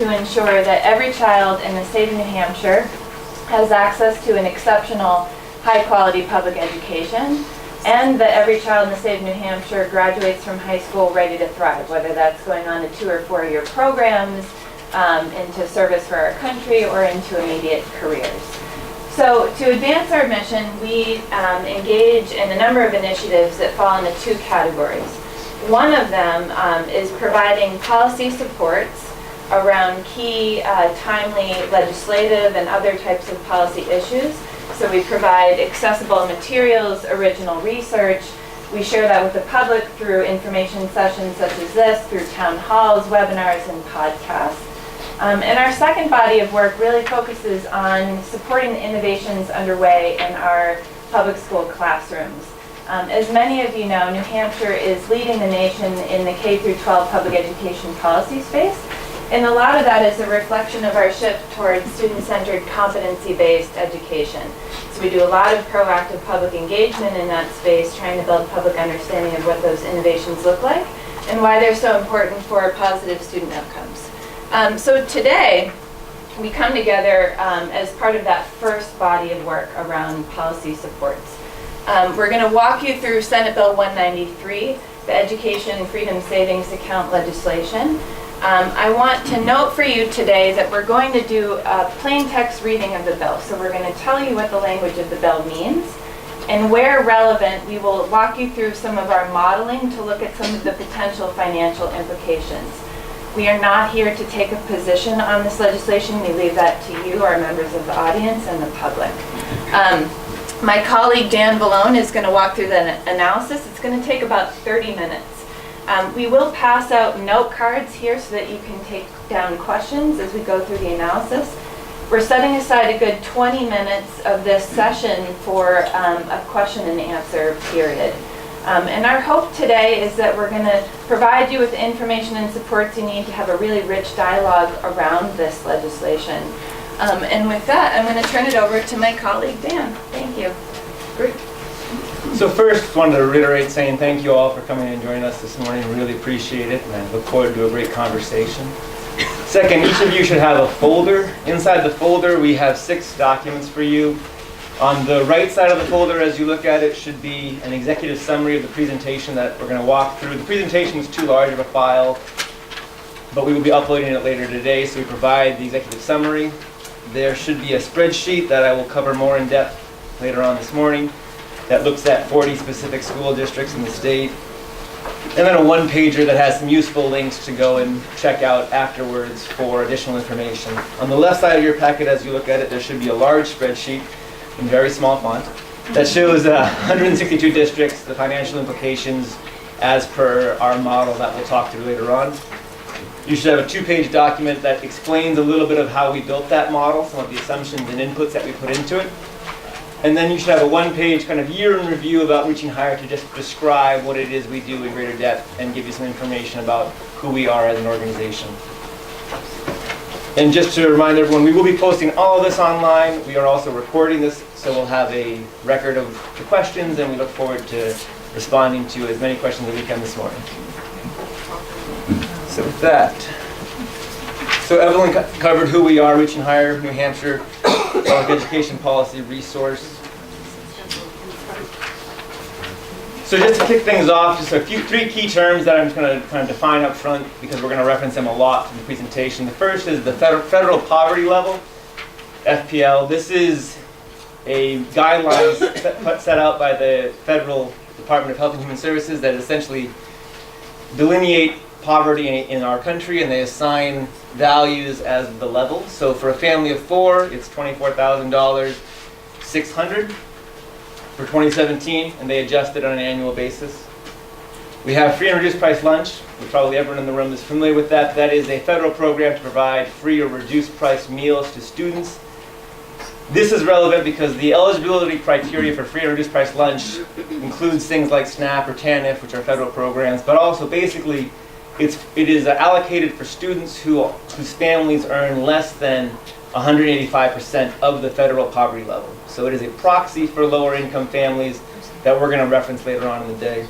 to ensure that every child in the state of New Hampshire has access to an exceptional, high-quality public education, and that every child in the state of New Hampshire graduates from high school ready to thrive, whether that's going on to 2- or 4-year programs, into service for our country, or into immediate careers. So to advance our mission, we engage in a number of initiatives that fall into 2 categories. One of them is providing policy supports around key, timely legislative and other types of policy issues. So we provide accessible materials, original research. We share that with the public through information sessions such as this, through town halls, webinars, and podcasts. And our second body of work really focuses on supporting the innovations underway in our public school classrooms. As many of you know, New Hampshire is leading the nation in the K-12 public education policy space. And a lot of that is a reflection of our shift towards student-centered, competency-based education. So we do a lot of proactive public engagement in that space, trying to build public understanding of what those innovations look like and why they're so important for positive student outcomes. So today, we come together as part of that first body of work around policy supports. We're going to walk you through Senate Bill 193, the Education Freedom Savings Account legislation. I want to note for you today that we're going to do a plain text reading of the bill. So we're going to tell you what the language of the bill means. And where relevant, we will walk you through some of our modeling to look at some of the potential financial implications. We are not here to take a position on this legislation. We leave that to you, our members of the audience, and the public. My colleague Dan Vallone is going to walk through the analysis. It's going to take about 30 minutes. We will pass out note cards here so that you can take down questions as we go through the analysis. We're setting aside a good 20 minutes of this session for a question and answer period. And our hope today is that we're going to provide you with the information and supports you need to have a really rich dialogue around this legislation. And with that, I'm going to turn it over to my colleague, Dan. Thank you. Great. So first, wanted to reiterate saying thank you all for coming and joining us this morning. Really appreciate it, and I look forward to a great conversation. Second, each of you should have a folder. Inside the folder, we have 6 documents for you. On the right side of the folder, as you look at it, should be an executive summary of the presentation that we're going to walk through. The presentation is too large of a file, but we will be uploading it later today, so we provide the executive summary. There should be a spreadsheet that I will cover more in depth later on this morning that looks at 40 specific school districts in the state. And then a one-pager that has some useful links to go and check out afterwards for additional information. On the left side of your packet, as you look at it, there should be a large spreadsheet in very small font that shows 162 districts, the financial implications as per our model that we'll talk through later on. You should have a 2-page document that explains a little bit of how we built that model, some of the assumptions and inputs that we put into it. And then you should have a 1-page kind of year in review about Reaching Higher to just describe what it is we do in greater depth and give you some information about who we are as an organization. And just to remind everyone, we will be posting all of this online. We are also recording this, so we'll have a record of the questions, and we look forward to responding to as many questions as we can this morning. So with that, so Evelyn covered who we are, Reaching Higher, New Hampshire Public Education Policy Resource. So just to kick things off, just 3 key terms that I'm just going to kind of define up front because we're going to reference them a lot in the presentation. The first is the federal poverty level, FPL. This is a guideline set out by the Federal Department of Health and Human Services that essentially delineate poverty in our country, and they assign values as the level. So for a family of 4, it's $24,600 for 2017, and they adjust it on an annual basis. We have free and reduced price lunch, which probably everyone in the room is familiar with that. That is a federal program to provide free or reduced price meals to students. This is relevant because the eligibility criteria for free and reduced price lunch includes things like SNAP or TANF, which are federal programs, but also basically it is allocated for students whose families earn less than 185% of the federal poverty level. So it is a proxy for lower income families that we're going to reference later on in the day.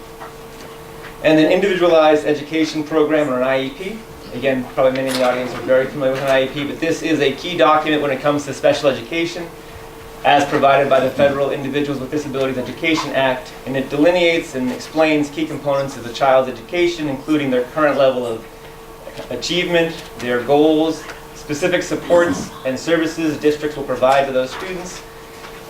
And an individualized education program, or an IEP. again, probably many in the audience are very familiar with an IEP, but this is a key document when it comes to special education, as provided by the Federal Individuals with Disabilities Education Act, and it delineates and explains key components of the child's education, including their current level of achievement, their goals, specific supports and services districts will provide to those students,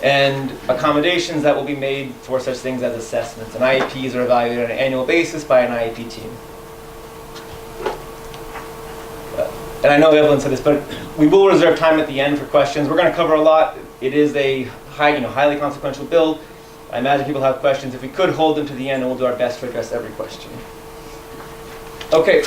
and accommodations that will be made for such things as assessments. And IEPs are evaluated on an annual basis by an IEP team. And I know Evelyn said this, but we will reserve time at the end for questions. We're going to cover a lot. It is a highly consequential bill. I imagine people have questions. If we could hold them to the end, and we'll do our best to address every question. Okay.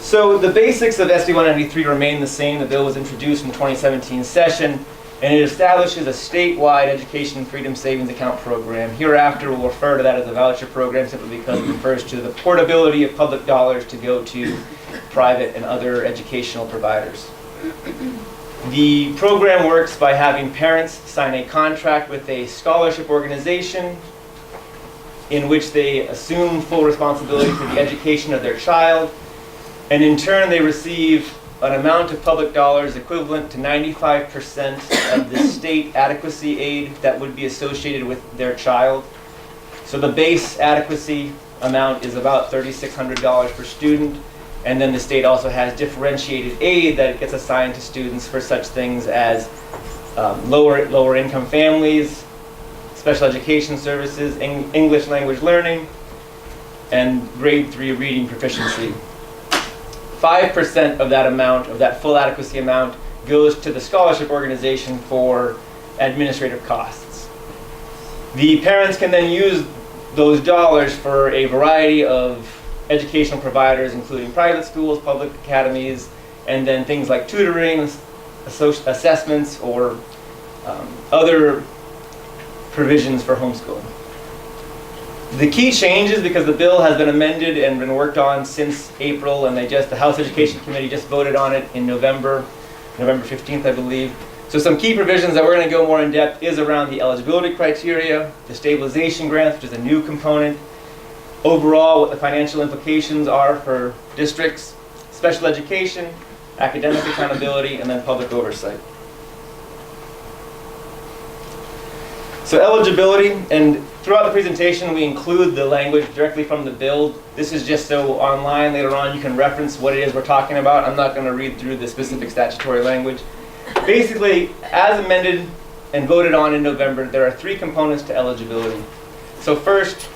So the basics of SB 193 remain the same. The bill was introduced in the 2017 session, and it establishes a statewide education freedom savings account program. Hereafter, we'll refer to that as a voucher program simply because it refers to the portability of public dollars to go to private and other educational providers. The program works by having parents sign a contract with a scholarship organization in which they assume full responsibility for the education of their child, and in turn they receive an amount of public dollars equivalent to 95% of the state adequacy aid that would be associated with their child. So the base adequacy amount is about $3,600 per student, and then the state also has differentiated aid that gets assigned to students for such things as lower income families, special education services, English language learning, and grade 3 reading proficiency. 5% of that amount, of that full adequacy amount, goes to the scholarship organization for administrative costs. The parents can then use those dollars for a variety of educational providers, including private schools, public academies, and then things like tutoring, assessments, or other provisions for homeschooling. The key changes, because the bill has been amended and been worked on since April, and the House Education Committee just voted on it in November 15th, I believe. So some key provisions that we're going to go more in depth is around the eligibility criteria, the stabilization grant, which is a new component, overall what the financial implications are for districts, special education, academic accountability, and then public oversight. So eligibility, and throughout the presentation we include the language directly from the bill. This is just so online later on you can reference what it is we're talking about. I'm not going to read through the specific statutory language. Basically, as amended and voted on in November, there are 3 components to eligibility. So first,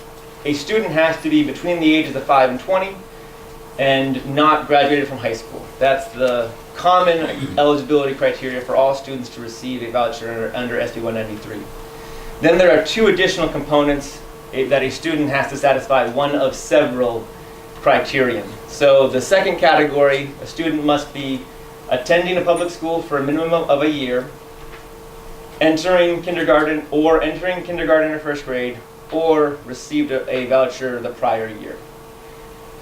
a student has to be between the ages of 5 and 20 and not graduated from high school. That's the common eligibility criteria for all students to receive a voucher under SB 193. Then there are 2 additional components that a student has to satisfy, one of several criterion. So the second category, a student must be attending a public school for a minimum of a year, entering kindergarten or first grade, or received a voucher the prior year.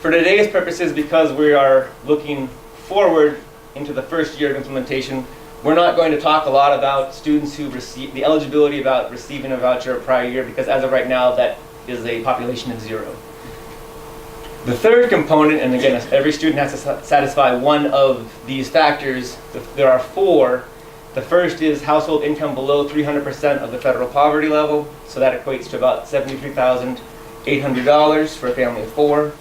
For today's purposes, because we are looking forward into the first year of implementation, we're not going to talk a lot about students who receive the eligibility about receiving a voucher a prior year, because as of right now that is a population of 0. The third component, and again every student has to satisfy one of these factors. There are 4. The first is household income below 300% of the federal poverty level, so that equates to about $73,800 for a family of 4.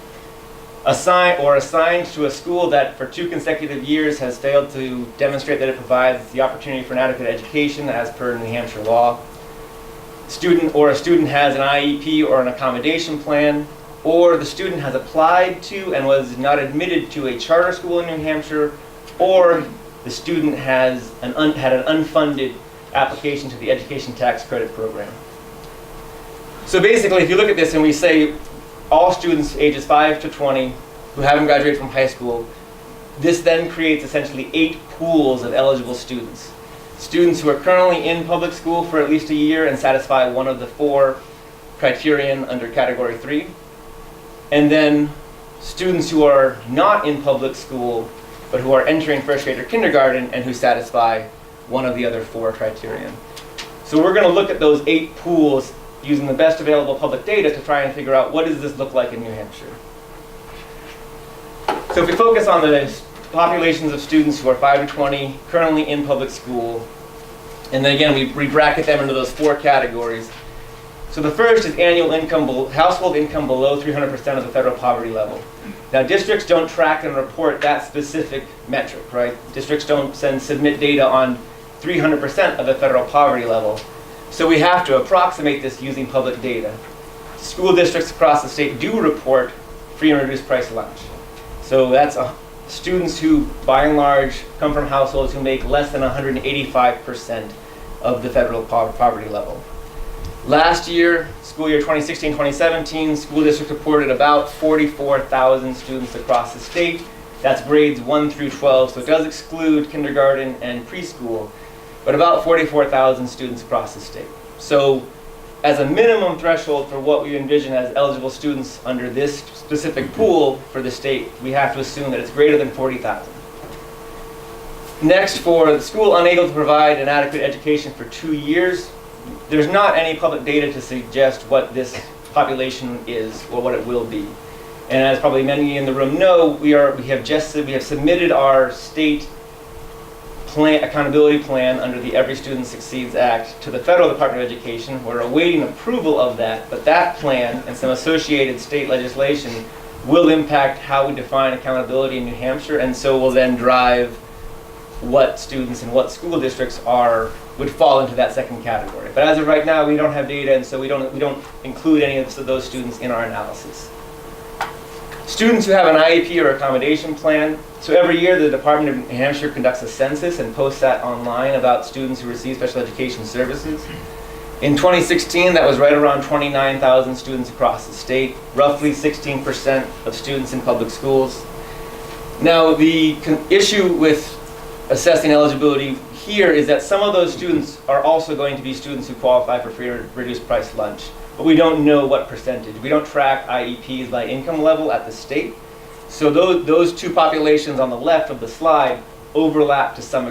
Assigned to a school that for 2 consecutive years has failed to demonstrate that it provides the opportunity for an adequate education as per New Hampshire law. A student has an IEP or an accommodation plan, or the student has applied to and was not admitted to a charter school in New Hampshire, or the student had an unfunded application to the Education Tax Credit Program. So basically, if you look at this and we say all students ages 5 to 20 who haven't graduated from high school, this then creates essentially 8 pools of eligible students. Students who are currently in public school for at least a year and satisfy one of the 4 criterion under Category 3. And then students who are not in public school but who are entering first grade or kindergarten and who satisfy one of the other 4 criterion. So we're going to look at those 8 pools using the best available public data to try and figure out what does this look like in New Hampshire. So if we focus on the populations of students who are 5 to 20 currently in public school, and then again we bracket them into those 4 categories. So the first is annual income, household income below 300% of the federal poverty level. Now districts don't track and report that specific metric, right? Districts don't submit data on 300% of the federal poverty level. So we have to approximate this using public data. School districts across the state do report free and reduced price lunch. So that's students who, by and large, come from households who make less than 185% of the federal poverty level. Last year, school year 2016-2017, school districts reported about 44,000 students across the state. That's grades 1 through 12, so it does exclude kindergarten and preschool, but about 44,000 students across the state. So as a minimum threshold for what we envision as eligible students under this specific pool for the state, we have to assume that it's greater than 40,000. Next, for the school unable to provide an adequate education for 2 years, there's not any public data to suggest what this population is or what it will be. And as probably many in the room know, we have submitted our state accountability plan under the Every Student Succeeds Act to the Federal Department of Education. We're awaiting approval of that, but that plan and some associated state legislation will impact how we define accountability in New Hampshire, and so will then drive what students and what school districts would fall into that second category. But as of right now, we don't have data, and so we don't include any of those students in our analysis. Students who have an IEP or accommodation plan. So every year the Department of New Hampshire conducts a census and posts that online about students who receive special education services. In 2016, that was right around 29,000 students across the state, roughly 16% of students in public schools. Now the issue with assessing eligibility here is that some of those students are also going to be students who qualify for free or reduced price lunch. But we don't know what percentage. We don't track IEPs by income level at the state. So those two populations on the left of the slide overlap to some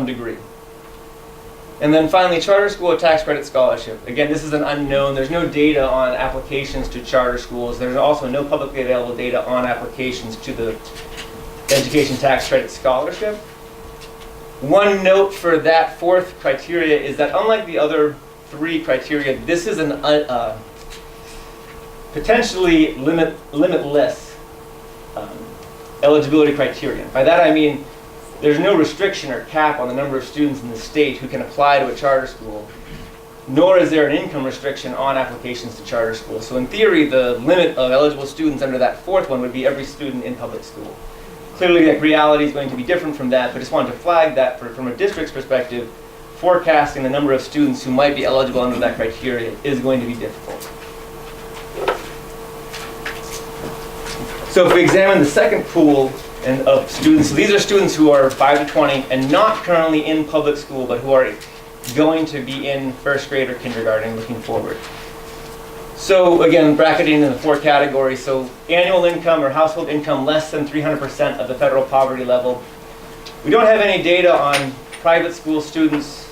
degree. And then finally, charter school tax credit scholarship. Again, this is an unknown. There's no data on applications to charter schools. There's also no publicly available data on applications to the education tax credit scholarship. One note for that 4th criteria is that unlike the other 3 criteria, this is an potentially limitless eligibility criterion. By that I mean there's no restriction or cap on the number of students in the state who can apply to a charter school, nor is there an income restriction on applications to charter schools. So in theory, the limit of eligible students under that 4th one would be every student in public school. Clearly, the reality is going to be different from that, but I just wanted to flag that from a district's perspective. Forecasting the number of students who might be eligible under that criteria is going to be difficult. So if we examine the second pool of students, so these are students who are 5 to 20 and not currently in public school, but who are going to be in 1st grade or kindergarten looking forward. So again, bracketing in the 4 categories. So annual income or household income less than 300% of the federal poverty level. We don't have any data on private school students'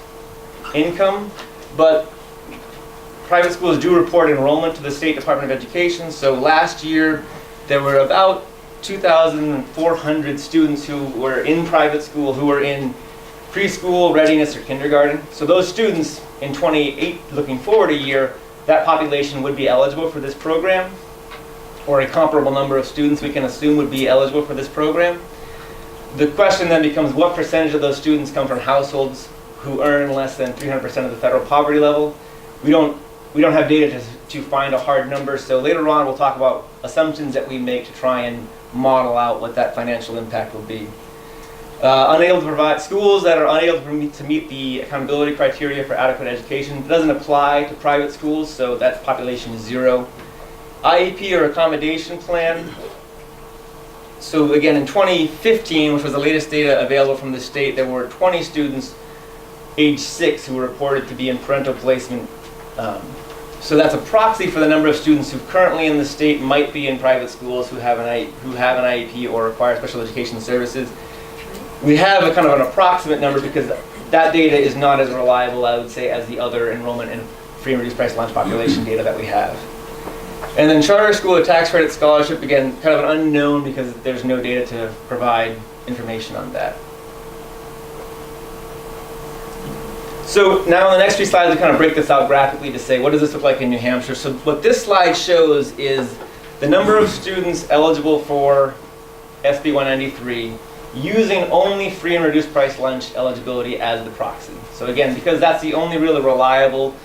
income, but private schools do report enrollment to the State Department of Education. So last year, there were about 2,400 students who were in private school, who were in preschool, readiness, or kindergarten. So those students in 28, looking forward a year, that population would be eligible for this program, or a comparable number of students we can assume would be eligible for this program. The question then becomes, what percentage of those students come from households who earn less than 300% of the federal poverty level? We don't have data to find a hard number, so later on we'll talk about assumptions that we make to try and model out what that financial impact will be. Unable to provide, schools that are unable to meet the accountability criteria for adequate education doesn't apply to private schools, so that population is 0. IEP or accommodation plan. So again, in 2015, which was the latest data available from the state, there were 20 students age 6 who were reported to be in parental placement. So that's a proxy for the number of students who currently in the state might be in private schools who have an IEP or require special education services. We have a kind of an approximate number because that data is not as reliable, I would say, as the other enrollment and free and reduced price lunch population data that we have. And then charter school tax credit scholarship, again, kind of an unknown because there's no data to provide information on that. So now in the next few slides, we kind of break this out graphically to say, what does this look like in New Hampshire? So what this slide shows is the number of students eligible for SB 193 using only free and reduced price lunch eligibility as the proxy. So again, because that's the only really reliable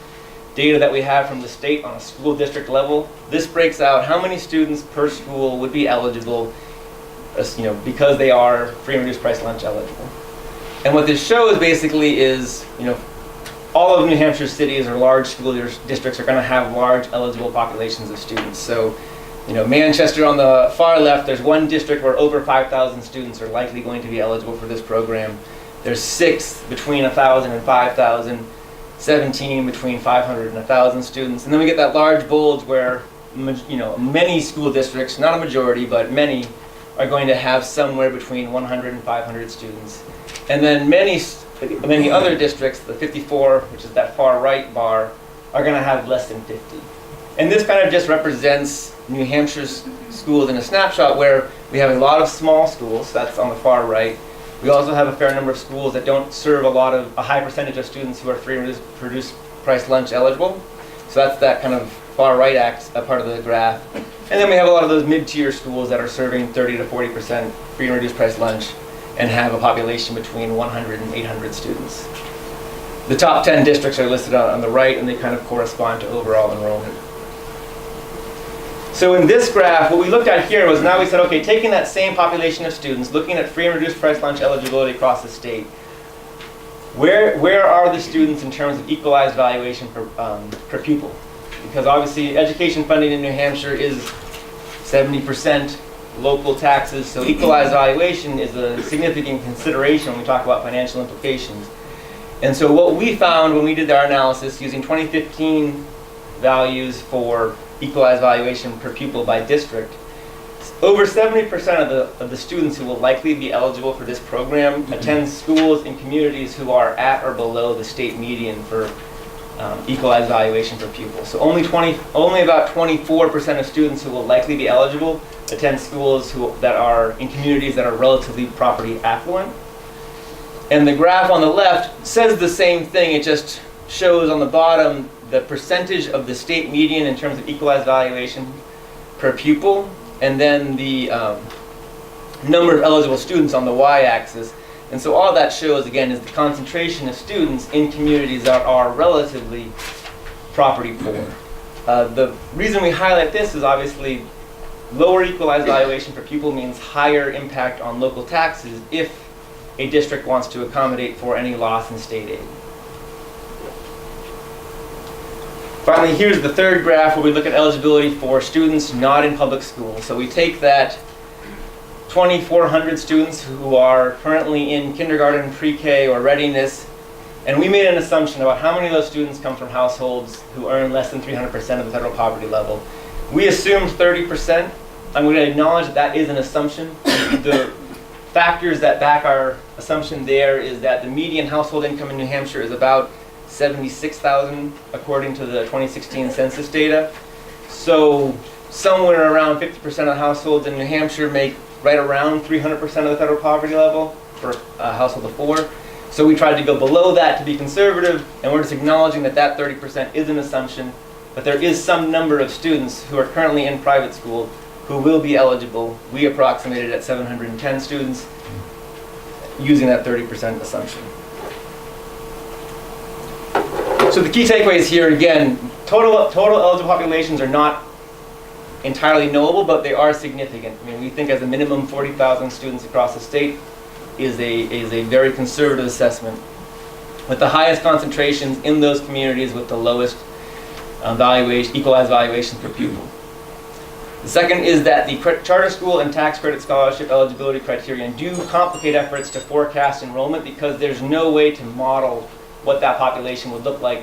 data that we have from the state on a school district level, this breaks out how many students per school would be eligible, because they are free and reduced price lunch eligible. And what this shows basically is, all of New Hampshire cities or large school districts are going to have large eligible populations of students. So, Manchester on the far left, there's one district where over 5,000 students are likely going to be eligible for this program. There's 6 between 1,000 and 5,000, 17 between 500 and 1,000 students. And then we get that large bulge where, many school districts, not a majority, but many, are going to have somewhere between 100 and 500 students. And then many other districts, the 54, which is that far right bar, are going to have less than 50. And this kind of just represents New Hampshire's schools in a snapshot where we have a lot of small schools, that's on the far right. We also have a fair number of schools that don't serve a high percentage of students who are free and reduced price lunch eligible. So that's that kind of far right part of the graph. And then we have a lot of those mid-tier schools that are serving 30 to 40% free and reduced price lunch and have a population between 100 and 800 students. The top 10 districts are listed on the right, and they kind of correspond to overall enrollment. So in this graph, what we looked at here was, now we said, okay, taking that same population of students, looking at free and reduced price lunch eligibility across the state, where are the students in terms of equalized valuation per pupil? Because obviously education funding in New Hampshire is 70% local taxes, so equalized valuation is a significant consideration when we talk about financial implications. And so what we found when we did our analysis using 2015 values for equalized valuation per pupil by district, over 70% of the students who will likely be eligible for this program attend schools in communities who are at or below the state median for equalized valuation per pupil. So only about 24% of students who will likely be eligible attend schools that are in communities that are relatively property affluent. And the graph on the left says the same thing, it just shows on the bottom the percentage of the state median in terms of equalized valuation per pupil, and then the number of eligible students on the y-axis. And so all that shows, again, is the concentration of students in communities that are relatively property poor. The reason we highlight this is obviously lower equalized valuation per pupil means higher impact on local taxes if a district wants to accommodate for any loss in state aid. Finally, here's the third graph where we look at eligibility for students not in public schools. So we take that 2,400 students who are currently in kindergarten, pre-K, or readiness, and we made an assumption about how many of those students come from households who earn less than 300% of the federal poverty level. We assumed 30%. I'm going to acknowledge that that is an assumption. The factors that back our assumption there is that the median household income in New Hampshire is about $76,000 according to the 2016 census data. So somewhere around 50% of households in New Hampshire make right around 300% of the federal poverty level for a household of 4. So we tried to go below that to be conservative, and we're just acknowledging that that 30% is an assumption, but there is some number of students who are currently in private school who will be eligible. We approximated at 710 students using that 30% assumption. So the key takeaways here, again, total eligible populations are not entirely knowable, but they are significant. I mean, we think as a minimum 40,000 students across the state is a very conservative assessment, with the highest concentrations in those communities with the lowest equalized valuation per pupil. The second is that the charter school and tax credit scholarship eligibility criterion do complicate efforts to forecast enrollment because there's no way to model what that population would look like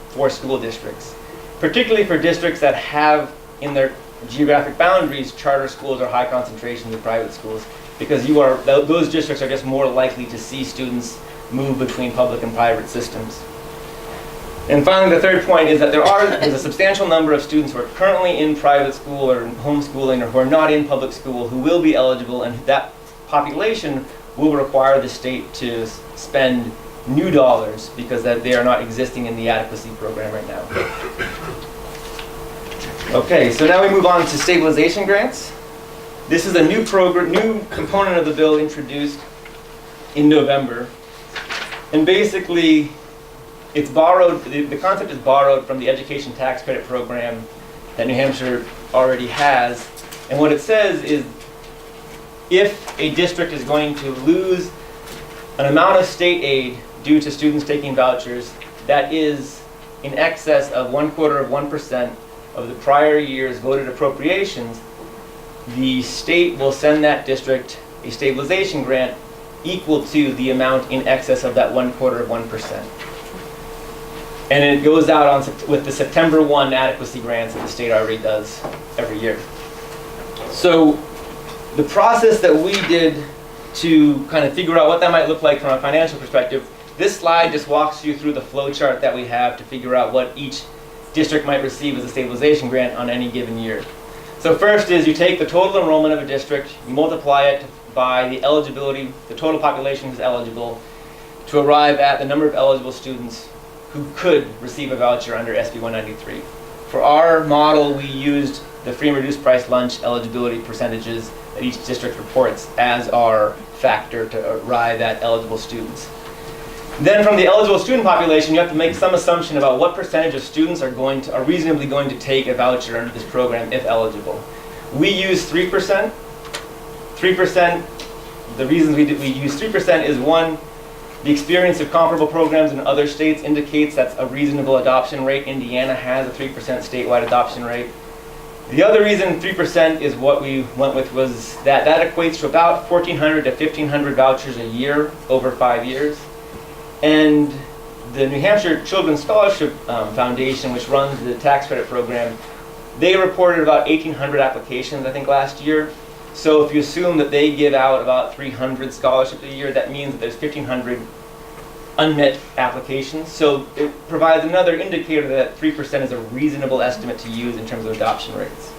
for school districts, particularly for districts that have in their geographic boundaries charter schools or high concentrations of private schools, because those districts are just more likely to see students move between public and private systems. And finally, the third point is that there's a substantial number of students who are currently in private school or homeschooling or who are not in public school who will be eligible, and that population will require the state to spend new dollars because that they are not existing in the adequacy program right now. Okay, so now we move on to stabilization grants. This is a new component of the bill introduced in November. And basically, it's borrowed, the concept is borrowed from the education tax credit program that New Hampshire already has. And what it says is, if a district is going to lose an amount of state aid due to students taking vouchers that is in excess of 1/4% of the prior year's voted appropriations, the state will send that district a stabilization grant equal to the amount in excess of that 1/4%. And it goes out with the September 1 adequacy grants that the state already does every year. So the process that we did to kind of figure out what that might look like from a financial perspective, this slide just walks you through the flow chart that we have to figure out what each district might receive as a stabilization grant on any given year. So first is you take the total enrollment of a district, you multiply it by the eligibility, the total population who's eligible, to arrive at the number of eligible students who could receive a voucher under SB 193. For our model, we used the free and reduced price lunch eligibility percentages that each district reports as our factor to arrive at eligible students. Then from the eligible student population, you have to make some assumption about what percentage of students are reasonably going to take a voucher under this program if eligible. We use 3%. 3%, the reasons we use 3% is one, the experience of comparable programs in other states indicates that's a reasonable adoption rate. Indiana has a 3% statewide adoption rate. The other reason 3% is what we went with was that equates to about 1,400 to 1,500 vouchers a year over 5 years. And the New Hampshire Children's Scholarship Foundation, which runs the tax credit program, they reported about 1,800 applications, I think, last year. So if you assume that they give out about 300 scholarships a year, that means that there's 1,500 unmet applications. So it provides another indicator that 3% is a reasonable estimate to use in terms of adoption rates.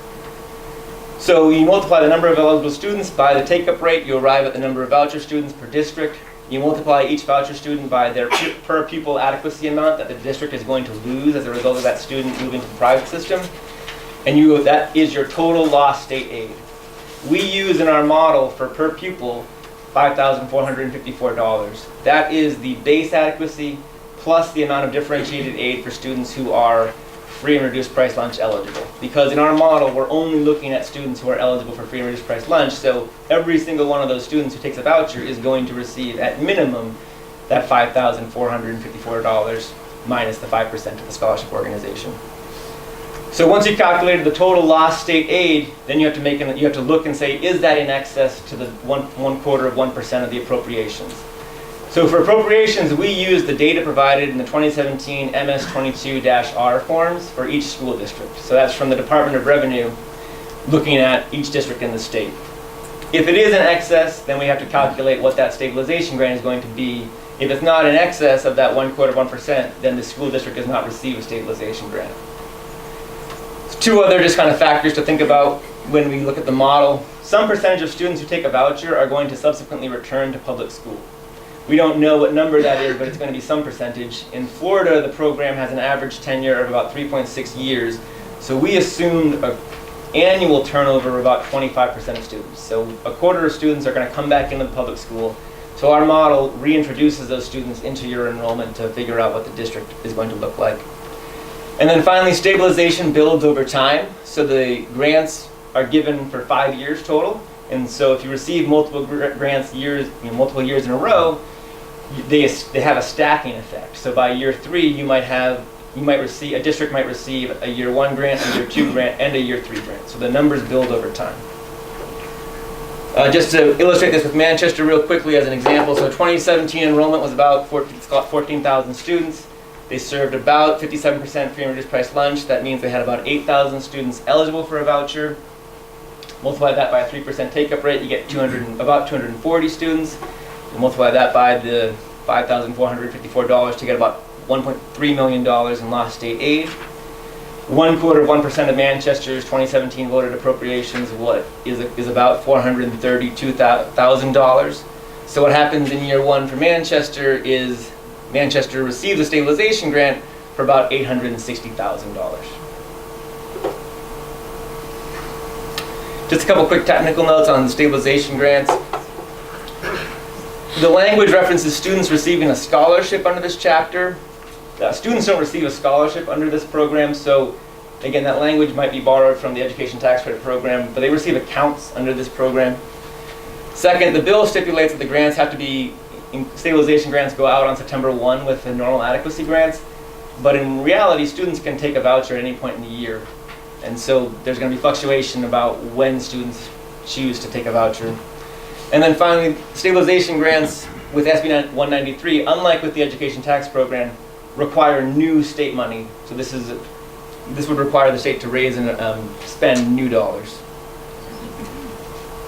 So you multiply the number of eligible students by the take-up rate, you arrive at the number of voucher students per district. You multiply each voucher student by their per pupil adequacy amount that the district is going to lose as a result of that student moving to the private system. And that is your total lost state aid. We use in our model for per pupil $5,454. That is the base adequacy plus the amount of differentiated aid for students who are free and reduced price lunch eligible. Because in our model, we're only looking at students who are eligible for free and reduced price lunch, so every single one of those students who takes a voucher is going to receive, at minimum, that $5,454 minus the 5% of the scholarship organization. So once you've calculated the total lost state aid, then you have to look and say, is that in excess to the 1/4% of the appropriations? So for appropriations, we use the data provided in the 2017 MS-22-R forms for each school district. So that's from the Department of Revenue, looking at each district in the state. If it is in excess, then we have to calculate what that stabilization grant is going to be. If it's not in excess of that 1/4%, then the school district does not receive a stabilization grant. Two other just kind of factors to think about when we look at the model. Some percentage of students who take a voucher are going to subsequently return to public school. We don't know what number that is, but it's going to be some percentage. In Florida, the program has an average tenure of about 3.6 years. So we assumed an annual turnover of about 25% of students. So a quarter of students are going to come back into the public school. So our model reintroduces those students into your enrollment to figure out what the district is going to look like. And then finally, stabilization builds over time. So the grants are given for 5 years total. And so if you receive multiple grants multiple years in a row, they have a stacking effect. So by year 3, a district might receive a year 1 grant, a year 2 grant, and a year 3 grant. So the numbers build over time. Just to illustrate this with Manchester real quickly as an example, so 2017 enrollment was about 14,000 students. They served about 57% free and reduced price lunch. That means they had about 8,000 students eligible for a voucher. Multiply that by a 3% take-up rate, you get about 240 students. You multiply that by the $5,454 to get about $1.3 million in lost state aid. 1/4% of Manchester's 2017 voted appropriations is about $432,000. So what happens in year one for Manchester is Manchester receives a stabilization grant for about $860,000. Just a couple quick technical notes on the stabilization grants. The language references students receiving a scholarship under this chapter. Students don't receive a scholarship under this program, so again, that language might be borrowed from the Education Tax Credit Program, but they receive accounts under this program. Second, the bill stipulates that the grants have to be, stabilization grants go out on September 1 with the normal adequacy grants, but in reality, students can take a voucher at any point in the year. And so there's going to be fluctuation about when students choose to take a voucher. And then finally, stabilization grants with SB 193, unlike with the Education Tax Program, require new state money. So this would require the state to raise and spend new dollars.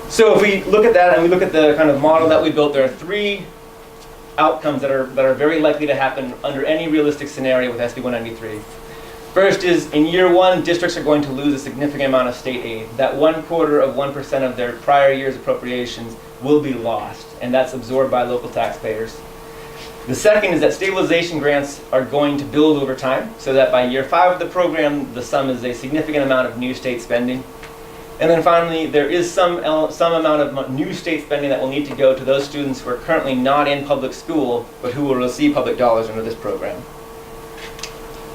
So if we look at that and we look at the kind of model that we built, there are three outcomes that are very likely to happen under any realistic scenario with SB 193. First is, in year one, districts are going to lose a significant amount of state aid. That 1/4% of their prior year's appropriations will be lost, and that's absorbed by local taxpayers. The second is that stabilization grants are going to build over time, so that by year 5 of the program, the sum is a significant amount of new state spending. And then finally, there is some amount of new state spending that will need to go to those students who are currently not in public school, but who will receive public dollars under this program.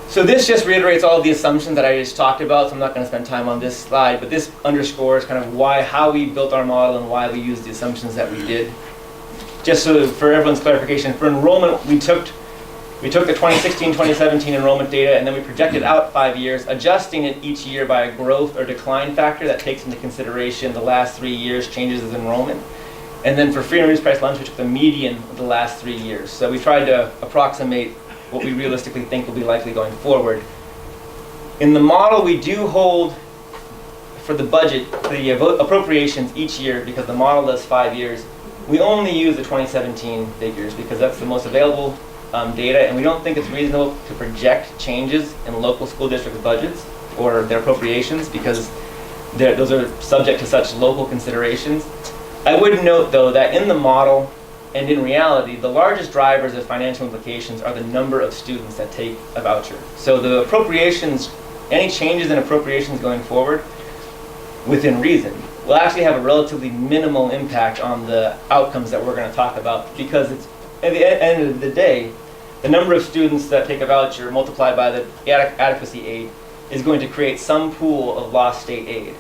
So this just reiterates all of the assumptions that I just talked about, so I'm not going to spend time on this slide, but this underscores kind of how we built our model and why we used the assumptions that we did. Just so for everyone's clarification, for enrollment, we took the 2016-2017 enrollment data and then we projected out 5 years, adjusting it each year by a growth or decline factor that takes into consideration the last 3 years changes of enrollment. And then for free and reduced price lunch, we took the median of the last 3 years. So we tried to approximate what we realistically think will be likely going forward. In the model, we do hold for the budget, the appropriations each year, because the model does 5 years. We only use the 2017 figures because that's the most available data, and we don't think it's reasonable to project changes in local school district budgets or their appropriations because those are subject to such local considerations. I would note, though, that in the model and in reality, the largest drivers of financial implications are the number of students that take a voucher. So the appropriations, any changes in appropriations going forward, within reason, will actually have a relatively minimal impact on the outcomes that we're going to talk about, because it's, at the end of the day, the number of students that take a voucher multiplied by the adequacy aid is going to create some pool of lost state aid.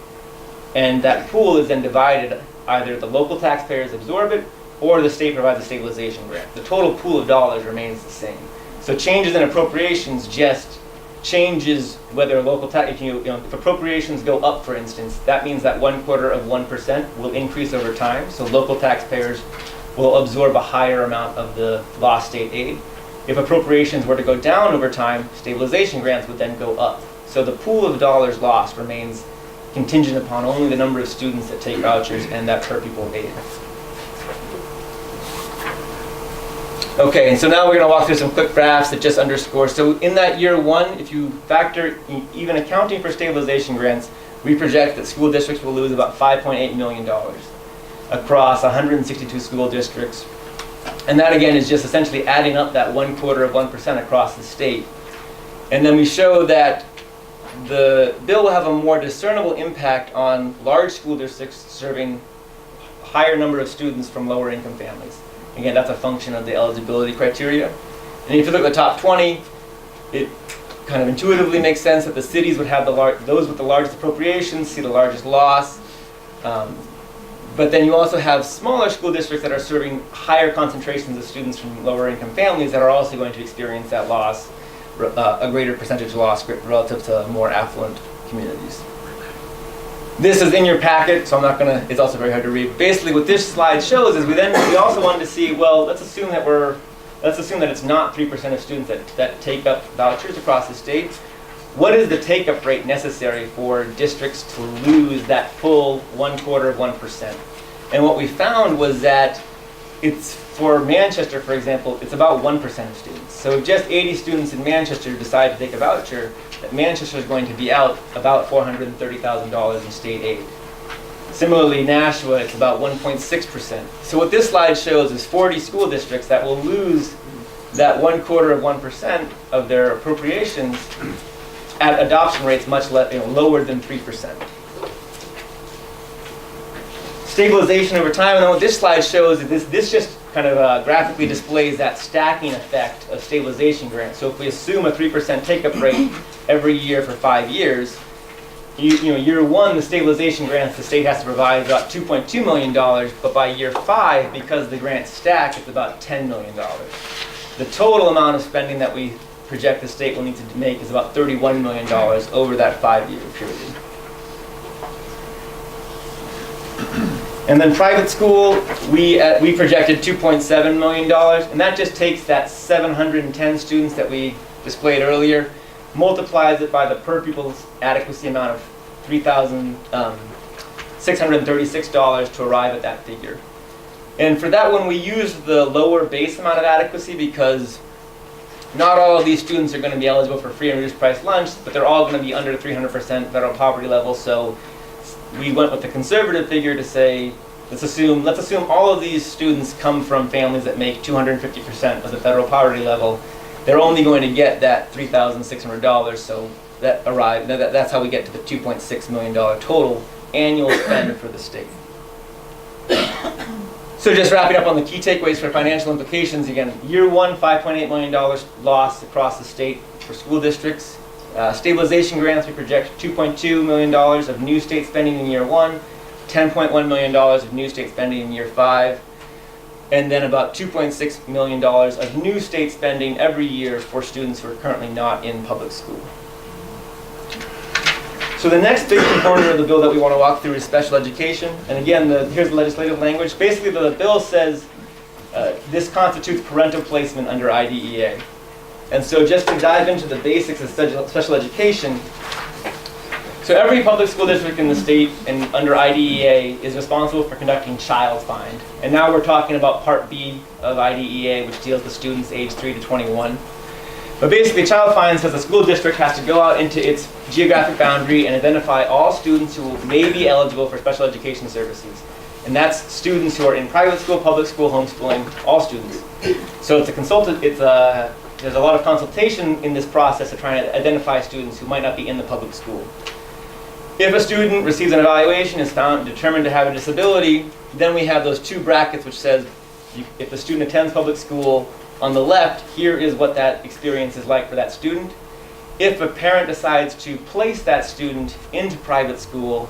And that pool is then divided, either the local taxpayers absorb it or the state provides a stabilization grant. The total pool of dollars remains the same. So changes in appropriations just changes whether local tax, if appropriations go up, for instance, that means that 1/4% will increase over time. So local taxpayers will absorb a higher amount of the lost state aid. If appropriations were to go down over time, stabilization grants would then go up. So the pool of dollars lost remains contingent upon only the number of students that take vouchers and that per pupil aid. Okay, and so now we're going to walk through some quick graphs that just underscore. So in that year one, if you factor, even accounting for stabilization grants, we project that school districts will lose about $5.8 million across 162 school districts. And that again is just essentially adding up that 1/4% across the state. And then we show that the bill will have a more discernible impact on large school districts serving a higher number of students from lower income families. Again, that's a function of the eligibility criteria. And if you look at the top 20, it kind of intuitively makes sense that the cities would have those with the largest appropriations see the largest loss. But then you also have smaller school districts that are serving higher concentrations of students from lower income families that are also going to experience that loss, a greater percentage loss relative to more affluent communities. This is in your packet, so I'm not gonna, it's also very hard to read. Basically what this slide shows is we also wanted to see, well, let's assume that it's not 3% of students that take up vouchers across the state. What is the take-up rate necessary for districts to lose that full 1/4%? And what we found was that it's For Manchester, for example, it's about 1% of students. So if just 80 students in Manchester decide to take a voucher, that Manchester is going to be out about $430,000 in state aid. Similarly, Nashua, it's about 1.6%. So what this slide shows is 40 school districts that will lose that 1/4% of their appropriations at adoption rates much lower than 3%. Stabilization over time, and then what this slide shows is this just kind of graphically displays that stacking effect of stabilization grants. So if we assume a 3% take-up rate every year for 5 years, year 1, the stabilization grants the state has to provide about $2.2 million, but by year 5, because the grants stack, it's about $10 million. The total amount of spending that we project the state will need to make is about $31 million over that 5-year period. And then private school, we projected $2.7 million, and that just takes that 710 students that we displayed earlier, multiplies it by the per pupil adequacy amount of $3,636 to arrive at that figure. And for that one, we used the lower base amount of adequacy because not all of these students are going to be eligible for free and reduced price lunch, but they're all going to be under 300% federal poverty level. So we went with the conservative figure to say, let's assume all of these students come from families that make 250% of the federal poverty level. They're only going to get that $3,600, so that's how we get to the $2.6 million total annual spend for the state. So just wrapping up on the key takeaways for financial implications, again, year 1, $5.8 million loss across the state for school districts. Stabilization grants, we project $2.2 million of new state spending in year 1, $10.1 million of new state spending in year 5, and then about $2.6 million of new state spending every year for students who are currently not in public school. So the next big component of the bill that we want to walk through is special education. And again, here's the legislative language. Basically, the bill says this constitutes parental placement under IDEA. And so just to dive into the basics of special education, so every public school district in the state and under IDEA is responsible for conducting child find. And now we're talking about Part B of IDEA, which deals with students aged 3 to 21. But basically, child find says the school district has to go out into its geographic boundary and identify all students who may be eligible for special education services. And that's students who are in private school, public school, homeschooling, all students. So there's a lot of consultation in this process of trying to identify students who might not be in the public school. If a student receives an evaluation, is determined to have a disability, then we have those two brackets which says if the student attends public school, on the left, here is what that experience is like for that student. If a parent decides to place that student into private school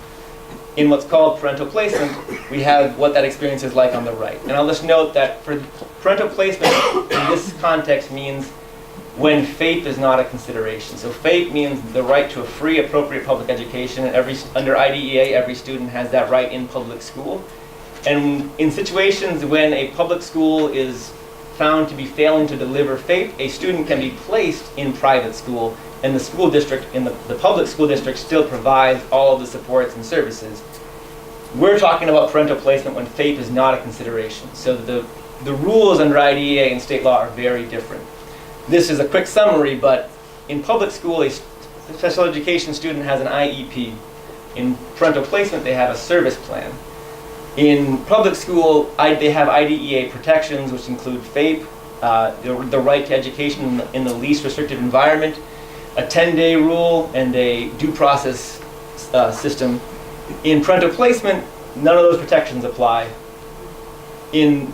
in what's called parental placement, we have what that experience is like on the right. And I'll just note that for parental placement in this context means when FAPE is not a consideration. So FAPE means the right to a free, appropriate public education. And under IDEA, every student has that right in public school. And in situations when a public school is found to be failing to deliver FAPE, a student can be placed in private school, and the school district, the public school district still provides all of the supports and services. We're talking about parental placement when FAPE is not a consideration. So the rules under IDEA and state law are very different. This is a quick summary, but in public school, a special education student has an IEP. In parental placement, they have a service plan. In public school, they have IDEA protections, which include FAPE, the right to education in the least restrictive environment, a 10-day rule, and a due process system. In parental placement, none of those protections apply. In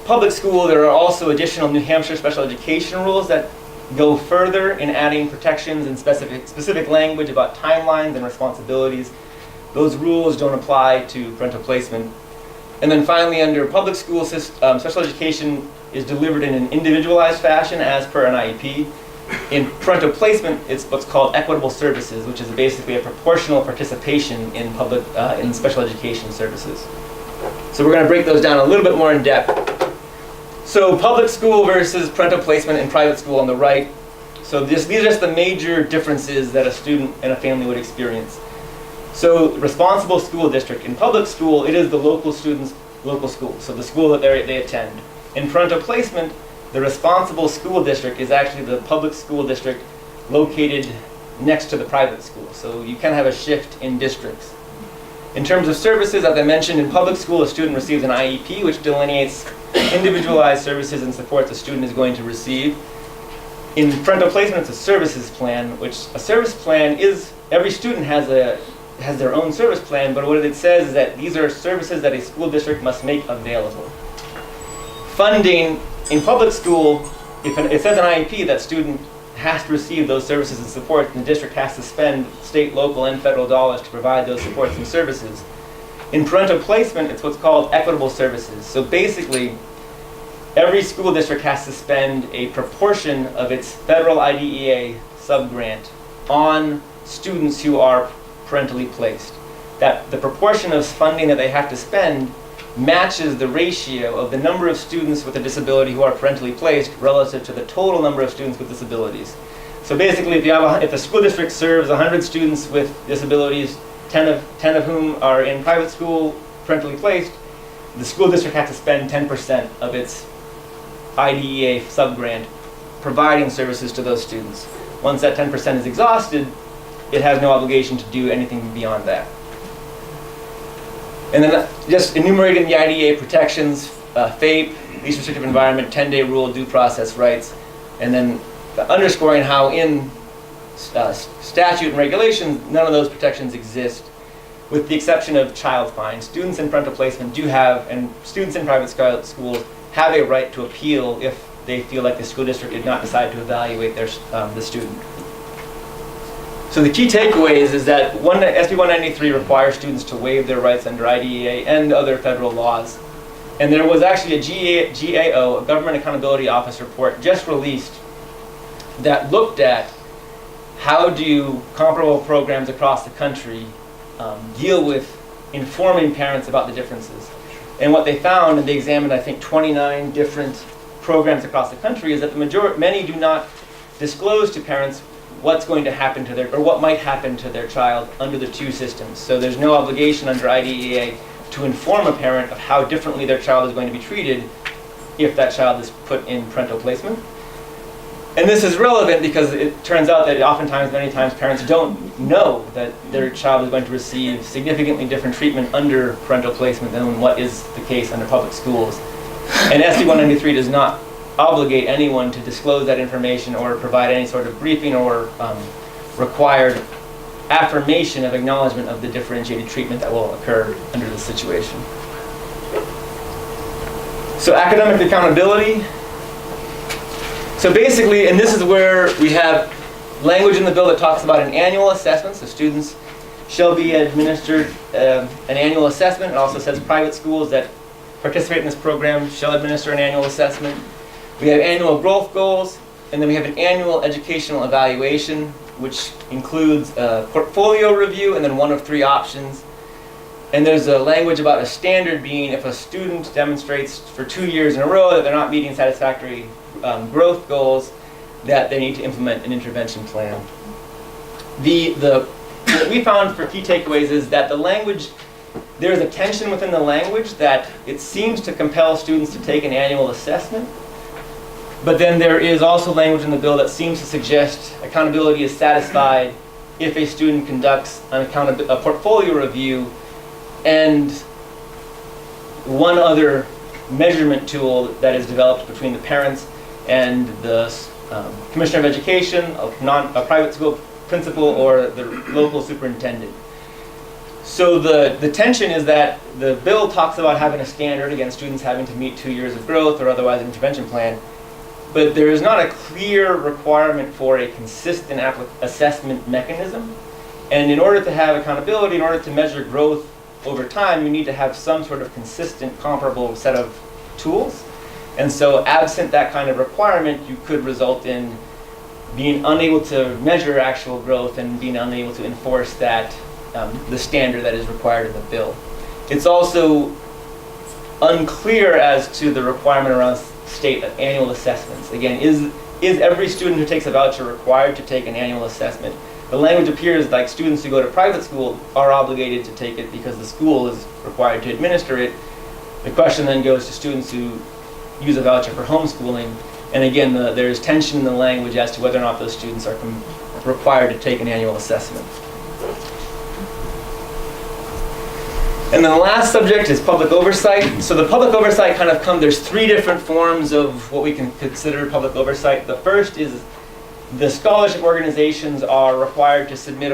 public school, there are also additional New Hampshire special education rules that go further in adding protections and specific language about timelines and responsibilities. Those rules don't apply to parental placement. And then finally, under public school system, special education is delivered in an individualized fashion as per an IEP. In parental placement, it's what's called equitable services, which is basically a proportional participation in in special education services. So we're going to break those down a little bit more in depth. So public school versus parental placement and private school on the right. So these are just the major differences that a student and a family would experience. So responsible school district. In public school, it is the local student's local school, so the school that they attend. In parental placement, the responsible school district is actually the public school district located next to the private school. So you can have a shift in districts. In terms of services, as I mentioned, in public school, a student receives an IEP, which delineates individualized services and supports a student is going to receive. In parental placement, it's a services plan, which a service plan is, every student has their own service plan, but what it says is that these are services that a school district must make available. Funding in public school, if it says an IEP, that student has to receive those services and support, and the district has to spend state, local, and federal dollars to provide those supports and services. In parental placement, it's what's called equitable services. So basically, every school district has to spend a proportion of its federal IDEA subgrant on students who are parentally placed. That the proportion of funding that they have to spend matches the ratio of the number of students with a disability who are parentally placed relative to the total number of students with disabilities. So basically, if the school district serves 100 students with disabilities, 10 of whom are in private school parentally placed, the school district has to spend 10% of its IDEA subgrant providing services to those students. Once that 10% is exhausted, it has no obligation to do anything beyond that. And then just enumerating the IDEA protections, FAPE, least restrictive environment, 10-day rule, due process rights, and then underscoring how in statute and regulations, none of those protections exist, with the exception of child fine. Students in parental placement do have, and students in private schools have a right to appeal if they feel like the school district did not decide to evaluate the student. So the key takeaways is that SB 193 requires students to waive their rights under IDEA and other federal laws. And there was actually a GAO, a Government Accountability Office report, just released that looked at how do comparable programs across the country deal with informing parents about the differences. And what they found, and they examined, I think, 29 different programs across the country, is that many do not disclose to parents what's going to happen to or what might happen to their child under the two systems. So there's no obligation under IDEA to inform a parent of how differently their child is going to be treated if that child is put in parental placement. And this is relevant because it turns out that many times, parents don't know that their child is going to receive significantly different treatment under parental placement than what is the case under public schools. And SB 193 does not obligate anyone to disclose that information or provide any sort of briefing or required affirmation of acknowledgement of the differentiated treatment that will occur under this situation. So academic accountability. So basically, and this is where we have language in the bill that talks about an annual assessment. So students shall be administered an annual assessment. It also says private schools that participate in this program shall administer an annual assessment. We have annual growth goals, and then we have an annual educational evaluation, which includes a portfolio review and then one of 3 options. And there's a language about a standard being if a student demonstrates for 2 years in a row that they're not meeting satisfactory growth goals, that they need to implement an intervention plan. What we found for key takeaways is that the language, there's a tension within the language that it seems to compel students to take an annual assessment. But then there is also language in the bill that seems to suggest accountability is satisfied if a student conducts a portfolio review and one other measurement tool that is developed between the parents and the Commissioner of Education, a private school principal, or the local superintendent. So the tension is that the bill talks about having a standard against students having to meet 2 years of growth or otherwise an intervention plan. But there is not a clear requirement for a consistent assessment mechanism. And in order to have accountability, in order to measure growth over time, you need to have some sort of consistent, comparable set of tools. And so absent that kind of requirement, you could result in being unable to measure actual growth and being unable to enforce that, the standard that is required in the bill. It's also unclear as to the requirement around state annual assessments. Again, is every student who takes a voucher required to take an annual assessment? The language appears like students who go to private school are obligated to take it because the school is required to administer it. The question then goes to students who use a voucher for homeschooling. And again, there's tension in the language as to whether or not those students are required to take an annual assessment. And then the last subject is public oversight. So the public oversight there's three different forms of what we can consider public oversight. The first is the scholarship organizations are required to submit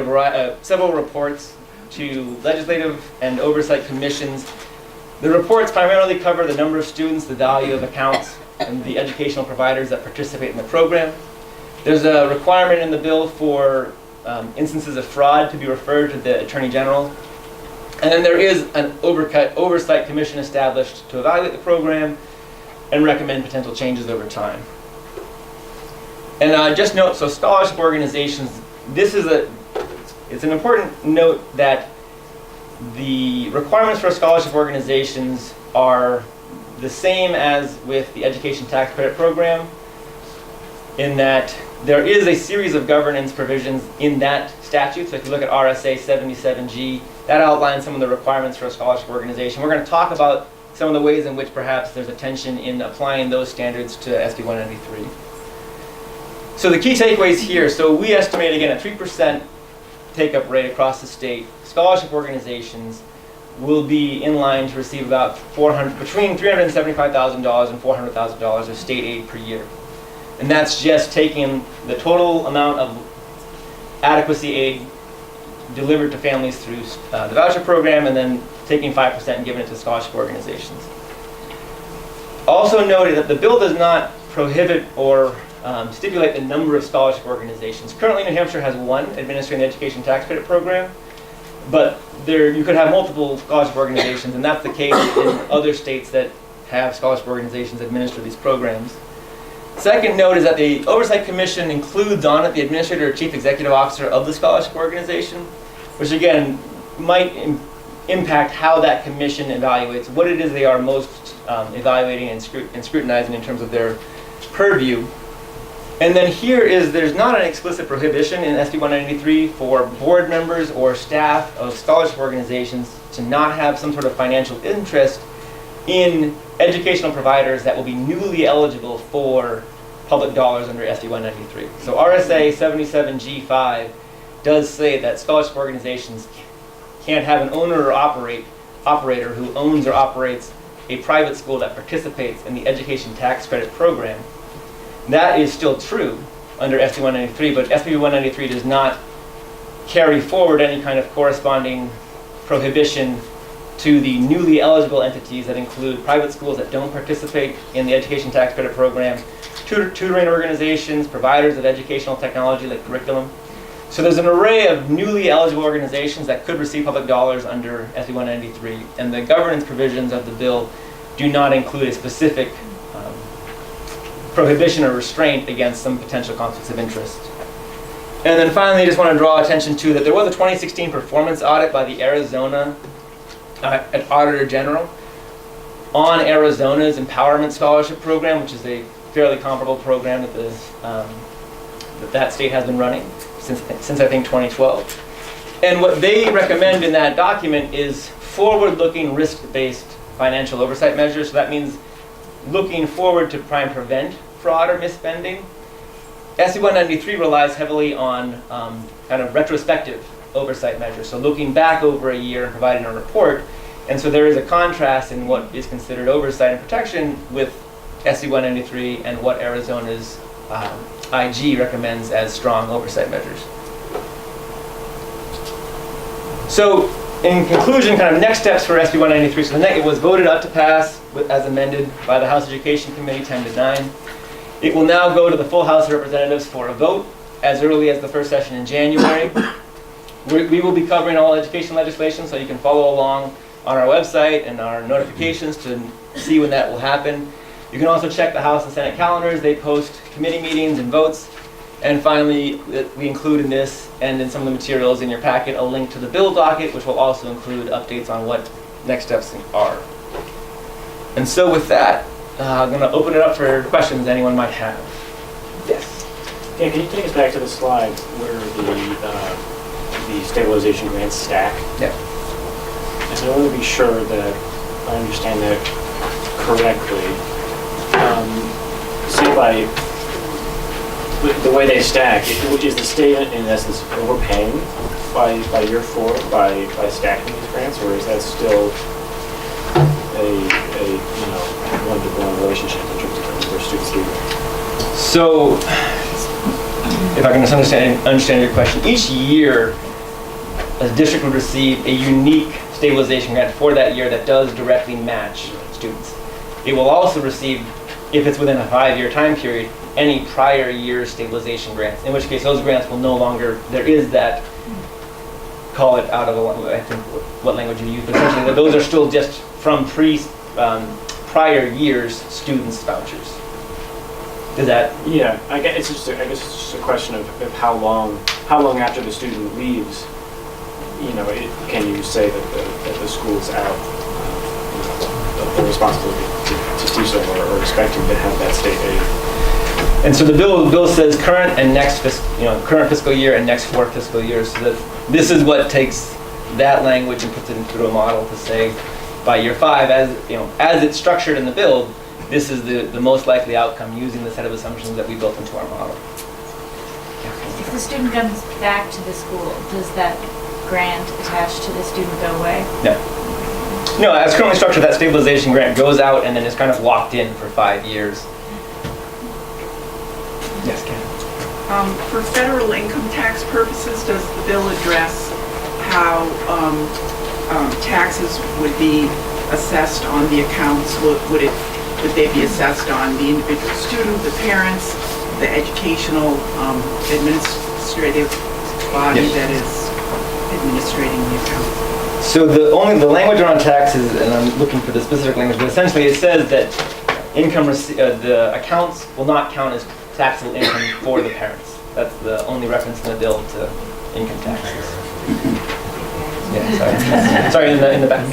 several reports to legislative and oversight commissions. The reports primarily cover the number of students, the value of accounts, and the educational providers that participate in the program. There's a requirement in the bill for instances of fraud to be referred to the Attorney General. And then there is an oversight commission established to evaluate the program and recommend potential changes over time. And just note, so scholarship organizations, it's an important note that the requirements for scholarship organizations are the same as with the Education Tax Credit Program, in that there is a series of governance provisions in that statute. So if you look at RSA 77G, that outlines some of the requirements for a scholarship organization. We're going to talk about some of the ways in which perhaps there's a tension in applying those standards to SB 193. So the key takeaways here, so we estimate again a 3% take-up rate across the state. Scholarship organizations will be in line to receive about between $375,000 and $400,000 of state aid per year. And that's just taking the total amount of adequacy aid delivered to families through the voucher program, and then taking 5% and giving it to scholarship organizations. Also noted that the bill does not prohibit or stipulate the number of scholarship organizations. Currently, New Hampshire has one administering the Education Tax Credit Program, but you could have multiple scholarship organizations, and that's the case in other states that have scholarship organizations administer these programs. Second note is that the Oversight Commission includes on it the administrator or chief executive officer of the scholarship organization, which again might impact how that commission evaluates what it is they are most evaluating and scrutinizing in terms of their purview. And then there's not an explicit prohibition in SB 193 for board members or staff of scholarship organizations to not have some sort of financial interest in educational providers that will be newly eligible for public dollars under SB 193. So RSA 77G5 does say that scholarship organizations can't have an owner or operator who owns or operates a private school that participates in the Education Tax Credit Program. That is still true under SB 193, but SB 193 does not carry forward any kind of corresponding prohibition to the newly eligible entities that include private schools that don't participate in the Education Tax Credit Program, tutoring organizations, providers of educational technology like curriculum. So there's an array of newly eligible organizations that could receive public dollars under SB 193, and the governance provisions of the bill do not include a specific prohibition or restraint against some potential conflicts of interest. And then finally, I just want to draw attention to that there was a 2016 performance audit by the Arizona Auditor General on Arizona's Empowerment Scholarship Program, which is a fairly comparable program that state has been running since I think 2012. And what they recommend in that document is forward-looking risk-based financial oversight measures. So that means looking forward to try and prevent fraud or misspending. SB 193 relies heavily on kind of retrospective oversight measures, so looking back over a year and providing a report. And so there is a contrast in what is considered oversight and protection with SB 193 and what Arizona's IG recommends as strong oversight measures. So in conclusion, kind of next steps for SB 193. So it was voted up to pass as amended by the House Education Committee 10-9. It will now go to the full House of Representatives for a vote as early as the first session in January. We will be covering all education legislation, so you can follow along on our website and our notifications to see when that will happen. You can also check the House and Senate calendars. They post committee meetings and votes. And finally, we include in this and in some of the materials in your packet a link to the bill docket, which will also include updates on what next steps are. And so with that, I'm going to open it up for questions anyone might have. Yes? Dan, can you take us back to the slide where the stabilization grants stack? Yeah. And I want to be sure that I understand that correctly. say by the way they stack, is the state in essence overpaying by year 4 by stacking these grants, or is that still a one-to-one relationship in terms of where students do that? So, if I can understand your question, each year a district would receive a unique stabilization grant for that year that does directly match students. It will also receive, if it's within a 5-year time period, any prior year stabilization grants, in which case those grants will no longer, there is that, call it out of, I think, what language you use, but essentially those are still just from prior years students' vouchers. Is that? Yeah, I guess it's just a question of how long after the student leaves, can you say that the school's out the responsibility to teach them or expecting to have that state aid. And so the bill says current and next current fiscal year and next 4 fiscal years. So that this is what takes that language and puts it into a model to say by year 5, as it's structured in the bill, this is the most likely outcome using the set of assumptions that we built into our model. If the student comes back to the school, does that grant attached to the student go away? No. No, as currently structured, that stabilization grant goes out and then is kind of locked in for 5 years. Yes, Ken. For federal income tax purposes, does the bill address how taxes would be assessed on the accounts? Would they be assessed on the individual student, the parents, the educational administrative body that is administrating the account? So the language around taxes, and I'm looking for the specific language, but essentially it says that the accounts will not count as taxable income for the parents. That's the only reference in the bill to income taxes. Yeah, sorry. Sorry, in the back.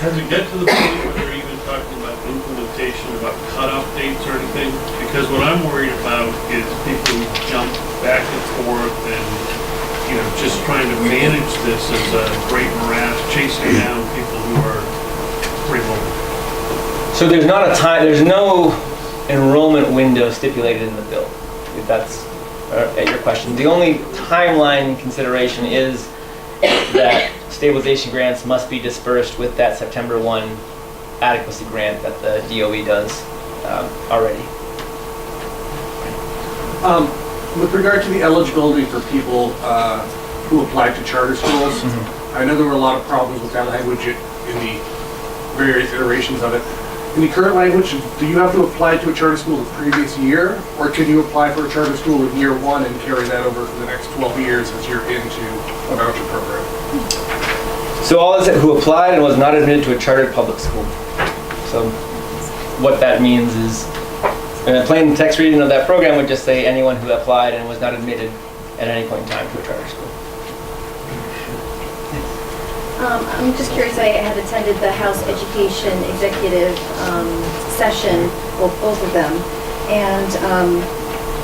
Has it get to the point where they're even talking about implementation, about cutoff dates or anything? Because what I'm worried about is people who jump back and forth and just trying to manage this as a great morass, chasing down people who are remote. So there's not a time, there's no enrollment window stipulated in the bill, if that's your question. The only timeline consideration is that stabilization grants must be dispersed with that September 1 adequacy grant that the DOE does already. With regard to the eligibility for people who applied to charter schools, I know there were a lot of problems with that language in the various iterations of it. In the current language, do you have to apply to a charter school the previous year, or can you apply for a charter school in year 1 and carry that over for the next 12 years as you're into a voucher program? So all is it who applied and was not admitted to a chartered public school. So what that means is, a plain text reading of that program would just say anyone who applied and was not admitted at any point in time to a charter school. I'm just curious, I had attended the House Education Executive session, well, both of them, and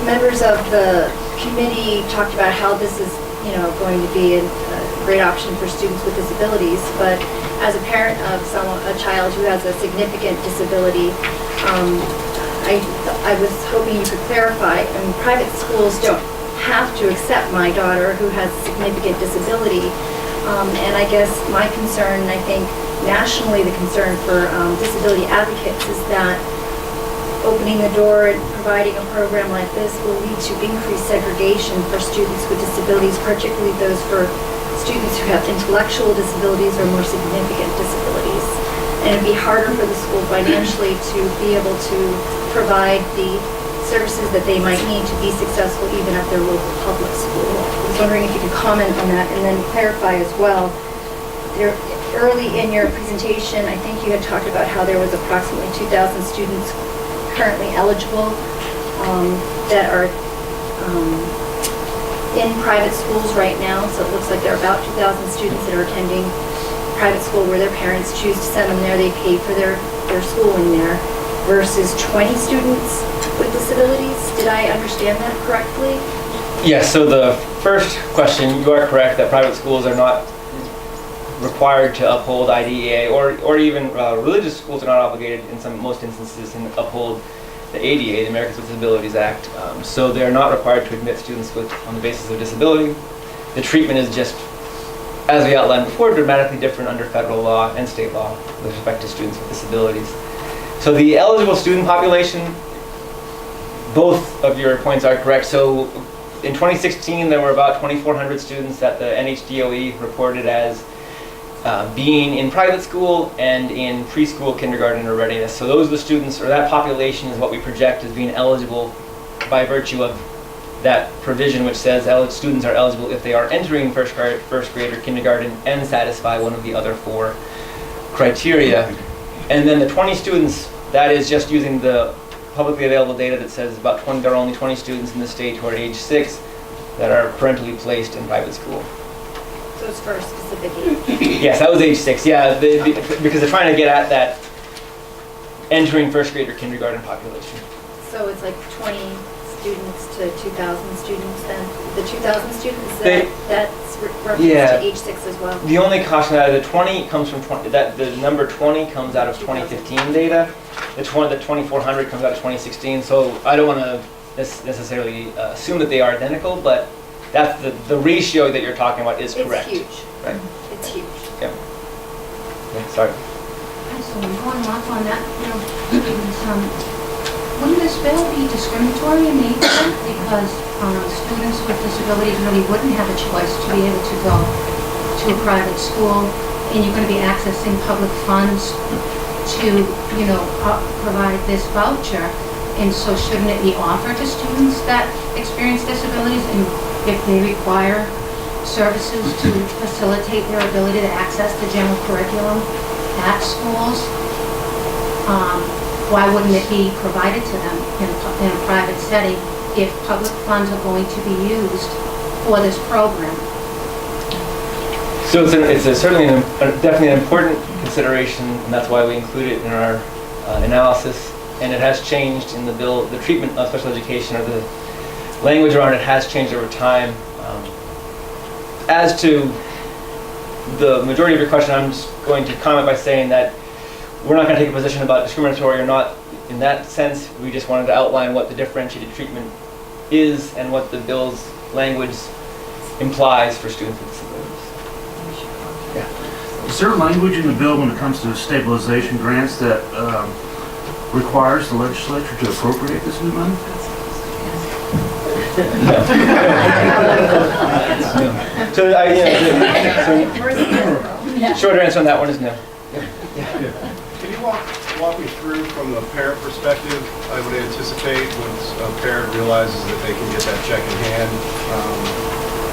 members of the committee talked about how this is, going to be a great option for students with disabilities, but as a parent of a child who has a significant disability, I was hoping you could clarify, private schools don't have to accept my daughter who has a significant disability. And I guess my concern, I think nationally the concern for disability advocates is that opening the door and providing a program like this will lead to increased segregation for students with disabilities, particularly those for students who have intellectual disabilities or more significant disabilities. And it'd be harder for the school financially to be able to provide the services that they might need to be successful even at their local public school. I was wondering if you could comment on that and then clarify as well. Early in your presentation, I think you had talked about how there was approximately 2,000 students currently eligible that are in private schools right now. So it looks like there are about 2,000 students that are attending private school where their parents choose to send them there. They pay for their schooling there versus 20 students with disabilities. Did I understand that correctly? Yes, so the first question, you are correct that private schools are not required to uphold IDEA, or even religious schools are not obligated in most instances to uphold the ADA, the Americans with Disabilities Act. So they're not required to admit students on the basis of disability. The treatment is just, as we outlined before, dramatically different under federal law and state law with respect to students with disabilities. So the eligible student population, both of your points are correct. So in 2016, there were about 2,400 students that the NHDOE reported as being in private school and in preschool, kindergarten, or readiness. So those are the students, or that population is what we project as being eligible by virtue of that provision which says students are eligible if they are entering first grade or kindergarten and satisfy one of the other 4 criteria. And then the 20 students, that is just using the publicly available data that says there are only 20 students in the state who are age 6 that are parentally placed in private school. So it's for a specific age. Yes, that was age 6. Yeah, because they're trying to get at that entering first grade or kindergarten population. So it's like 20 students to 2,000 students then? The 2,000 students, that's reference Yeah. to age 6 as well? The only caution out of the 20 comes from the number 20 comes out of 2015 data. The 2,400 comes out of 2016. So I don't want to necessarily assume that they are identical, but that's the ratio that you're talking about is correct. It's huge. Right. It's huge. Yeah. Sorry. So going off on that, wouldn't this bill be discriminatory in nature? Because students with disabilities really wouldn't have a choice to be able to go to a private school, and you're going to be accessing public funds to, provide this voucher. And so shouldn't it be offered to students that experience disabilities, and if they require services to facilitate their ability to access the general curriculum at schools? Why wouldn't it be provided to them in a private setting if public funds are going to be used for this program? So it's certainly definitely an important consideration, and that's why we include it in our analysis. And it has changed in the bill. The treatment of special education, or the language around it, has changed over time. As to the majority of your question, I'm just going to comment by saying that we're not going to take a position about discriminatory or not in that sense. We just wanted to outline what the differentiated treatment is and what the bill's language implies for students with disabilities. Is there language in the bill when it comes to stabilization grants that requires the legislature to appropriate this new money? So, shorter answer on that one is no. Can you walk me through from the parent perspective? I would anticipate once a parent realizes that they can get that check in hand,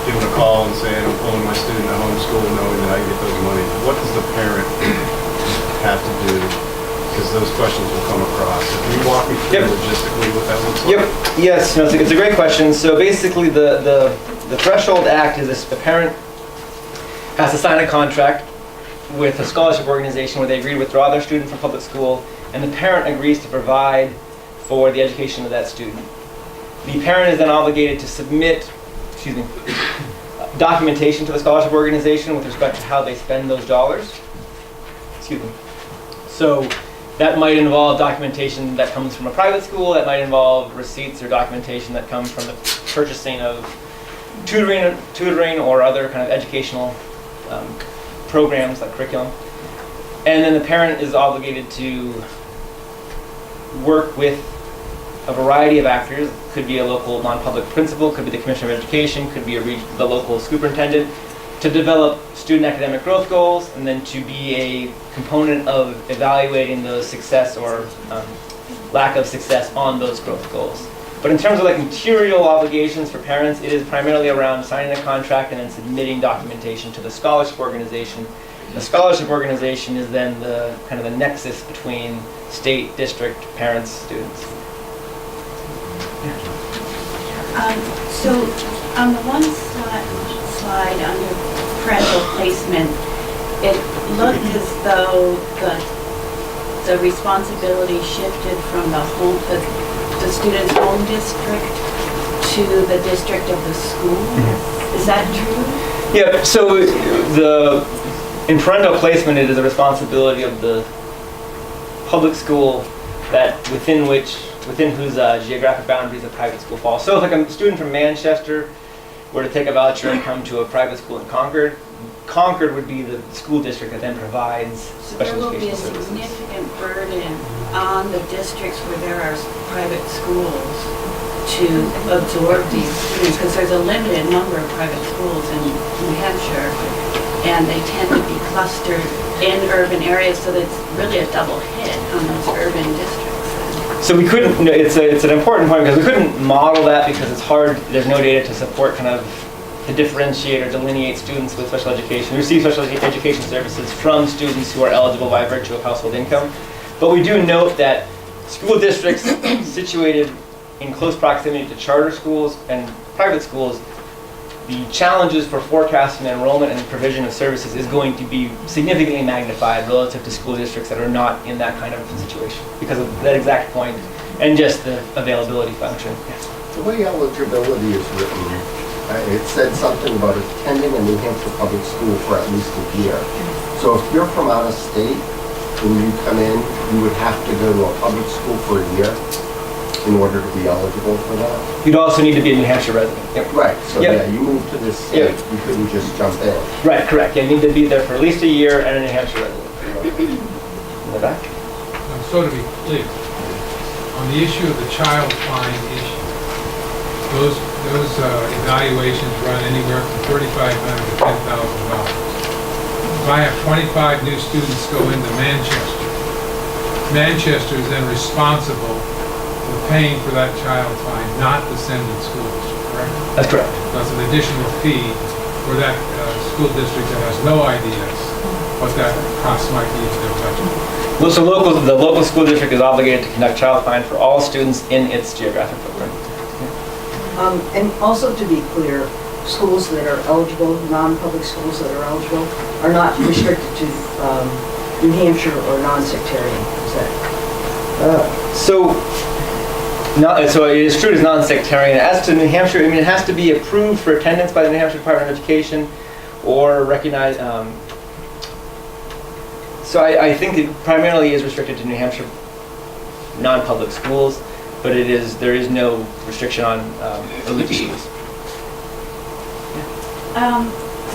giving a call and saying, I'm pulling my student to homeschool knowing that I can get those money. What does the parent have to do? Because those questions will come across. So can you walk me through logistically what that looks like? Yep. Yes. No, it's a great question. So basically, the Threshold Act is this: the parent has to sign a contract with a scholarship organization where they agree to withdraw their student from public school, and the parent agrees to provide for the education of that student. The parent is then obligated to submit, documentation to the scholarship organization with respect to how they spend those dollars. So that might involve documentation that comes from a private school, that might involve receipts or documentation that comes from the purchasing of tutoring or other kind of educational programs like curriculum. And then the parent is obligated to work with a variety of actors. Could be a local non-public principal, could be the Commissioner of Education, could be the local superintendent, to develop student academic growth goals, and then to be a component of evaluating the success or lack of success on those growth goals. But in terms of like material obligations for parents, it is primarily around signing a contract and then submitting documentation to the scholarship organization. The scholarship organization is then the kind of the nexus between state, district, parents, students. So on the one slide under parental placement, it looked as though the responsibility shifted from the student's home district to the district of the school. Is that true? Yeah, so In parental placement, it is a responsibility of the public school that within whose geographic boundaries a private school falls. So if like a student from Manchester were to take a voucher and come to a private school in Concord, Concord would be the school district that then provides So there special will be a educational services. significant burden on the districts where there are private schools to absorb these students, because there's a limited number of private schools in New Hampshire, and they tend to be clustered in urban areas, so that's really a double hit on those urban districts. So we couldn't, it's an important point because we couldn't model that because it's hard, there's no data to support kind of to differentiate or delineate students with special education, who receive special education services from students who are eligible by virtue of household income. But we do note that school districts situated in close proximity to charter schools and private schools, the challenges for forecasting enrollment and provision of services is going to be significantly magnified relative to school districts that are not in that kind of situation because of that exact point and just the availability function. Yes. The way eligibility is written, it said something about attending a New Hampshire public school for at least a year. So if you're from out of state, when you come in, you would have to go to a public school for a year in order to be eligible for that? You'd also need to be a New Hampshire resident. Yep. Right, so Yep. yeah, you moved to this state, you couldn't just jump in. Right, correct. You need to be there for at least a year and a New Hampshire resident. In the back? So to be clear, on the issue of the child fine issue, those evaluations run anywhere from $3,500 to $10,000. If I have 25 new students go into Manchester, Manchester is then responsible for paying for that child fine, not the sending school district, correct? That's correct. That's an additional fee for that school district that has no idea what that cost might be in their budget. Well, so the local school district is obligated to conduct child fine for all students in its geographic footprint. And also to be clear, schools that are eligible, non-public schools that are eligible, are not restricted to New Hampshire or non-sectarian, is that? So it is true it's non-sectarian. As to New Hampshire, I mean, it has to be approved for attendance by the New Hampshire Department of Education or recognized. So I think it primarily is restricted to New Hampshire non-public schools, but there is no restriction on religious schools.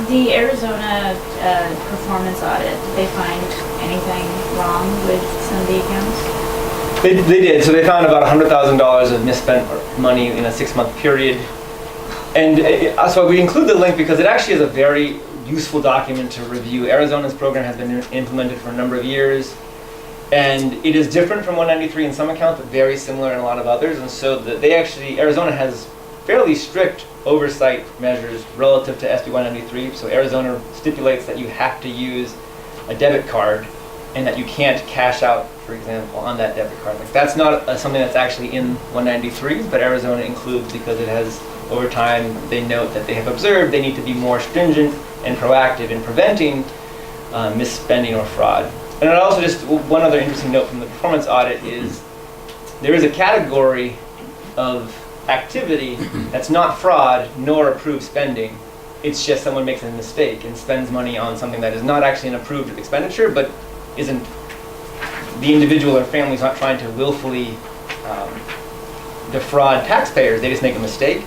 The Arizona performance audit, did they find anything wrong with some of the accounts? They did. So they found about $100,000 of misspent money in a 6-month period. And so we include the link because it actually is a very useful document to review. Arizona's program has been implemented for a number of years. And it is different from 193 in some accounts, but very similar in a lot of others. And so Arizona has fairly strict oversight measures relative to SB 193. So Arizona stipulates that you have to use a debit card and that you can't cash out, for example, on that debit card. Like, that's not something that's actually in 193, but Arizona includes because it has, over time, they note that they have observed they need to be more stringent and proactive in preventing misspending or fraud. And also just one other interesting note from the performance audit is there is a category of activity that's not fraud nor approved spending. It's just someone makes a mistake and spends money on something that is not actually an approved expenditure, but isn't, the individual or family is not trying to willfully defraud taxpayers, they just make a mistake.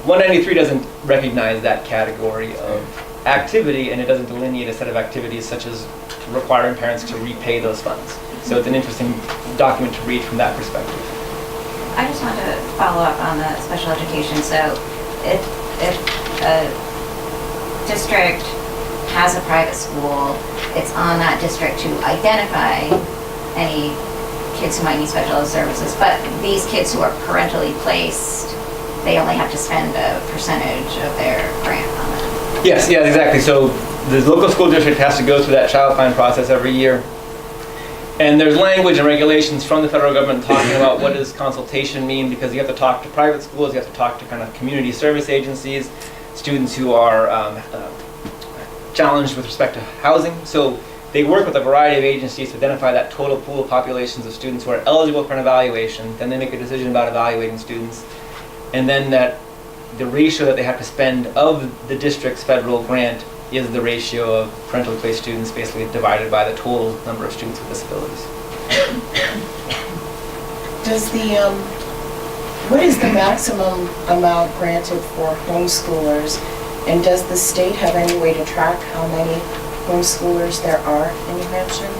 193 doesn't recognize that category of activity, and it doesn't delineate a set of activities such as requiring parents to repay those funds. So it's an interesting document to read from that perspective. I just wanted to follow up on the special education. So if a district has a private school, it's on that district to identify any kids who might need special services. But these kids who are parentally placed, they only have to spend a percentage of their grant on that. Yes, yeah, exactly. So the local school district has to go through that child fine process every year. And there's language and regulations from the federal government talking about what does consultation mean, because you have to talk to private schools, you have to talk to kind of community service agencies, students who are challenged with respect to housing. So they work with a variety of agencies to identify that total pool of populations of students who are eligible for an evaluation. Then they make a decision about evaluating students. And then the ratio that they have to spend of the district's federal grant is the ratio of parentally placed students basically divided by the total number of students with disabilities. Does the, what is the maximum amount granted for homeschoolers? And does the state have any way to track how many homeschoolers there are in New Hampshire?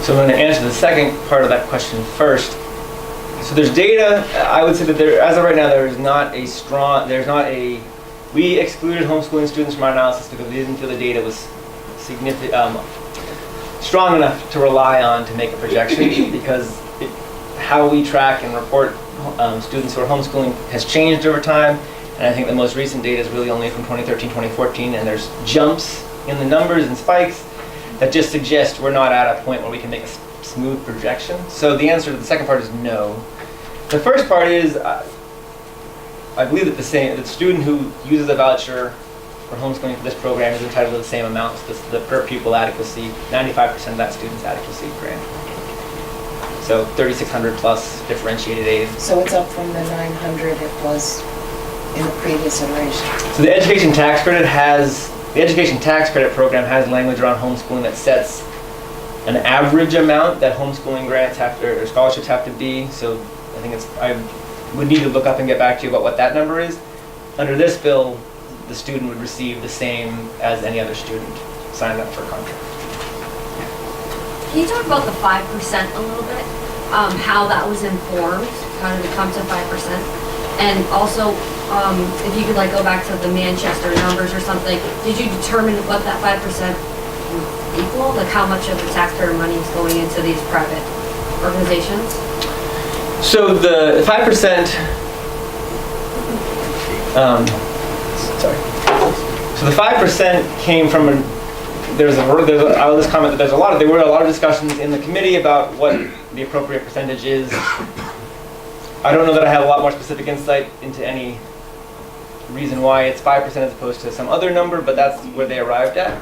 So I'm going to answer the second part of that question first. So there's data, I would say that there, as of right now, we excluded homeschooling students from our analysis because we didn't feel the data was strong enough to rely on to make a projection because how we track and report students who are homeschooling has changed over time. And I think the most recent data is really only from 2013, 2014, and there's jumps in the numbers and spikes that just suggest we're not at a point where we can make a smooth projection. So the answer to the second part is no. The first part is, I believe that the student who uses a voucher for homeschooling for this program is entitled to the same amounts. The per pupil adequacy, 95% of that student's adequacy grant. So 3,600 plus differentiated aid. So it's up from the 900 it was in the previous iteration. So the education tax credit program has language around homeschooling that sets an average amount that homeschooling grants have to, or scholarships have to be. So I think I would need to look up and get back to you about what that number is. Under this bill, the student would receive the same as any other student signed up for a contract. Can you talk about the 5% a little bit? How that was informed, how did it come to 5%? And also, if you could like go back to the Manchester numbers or something, did you determine what that 5% would equal? Like how much of the taxpayer money is going into these private organizations? So the 5%, sorry. So the 5% came from I'll just comment that there were a lot of discussions in the committee about what the appropriate percentage is. I don't know that I have a lot more specific insight into any reason why it's 5% as opposed to some other number, but that's where they arrived at.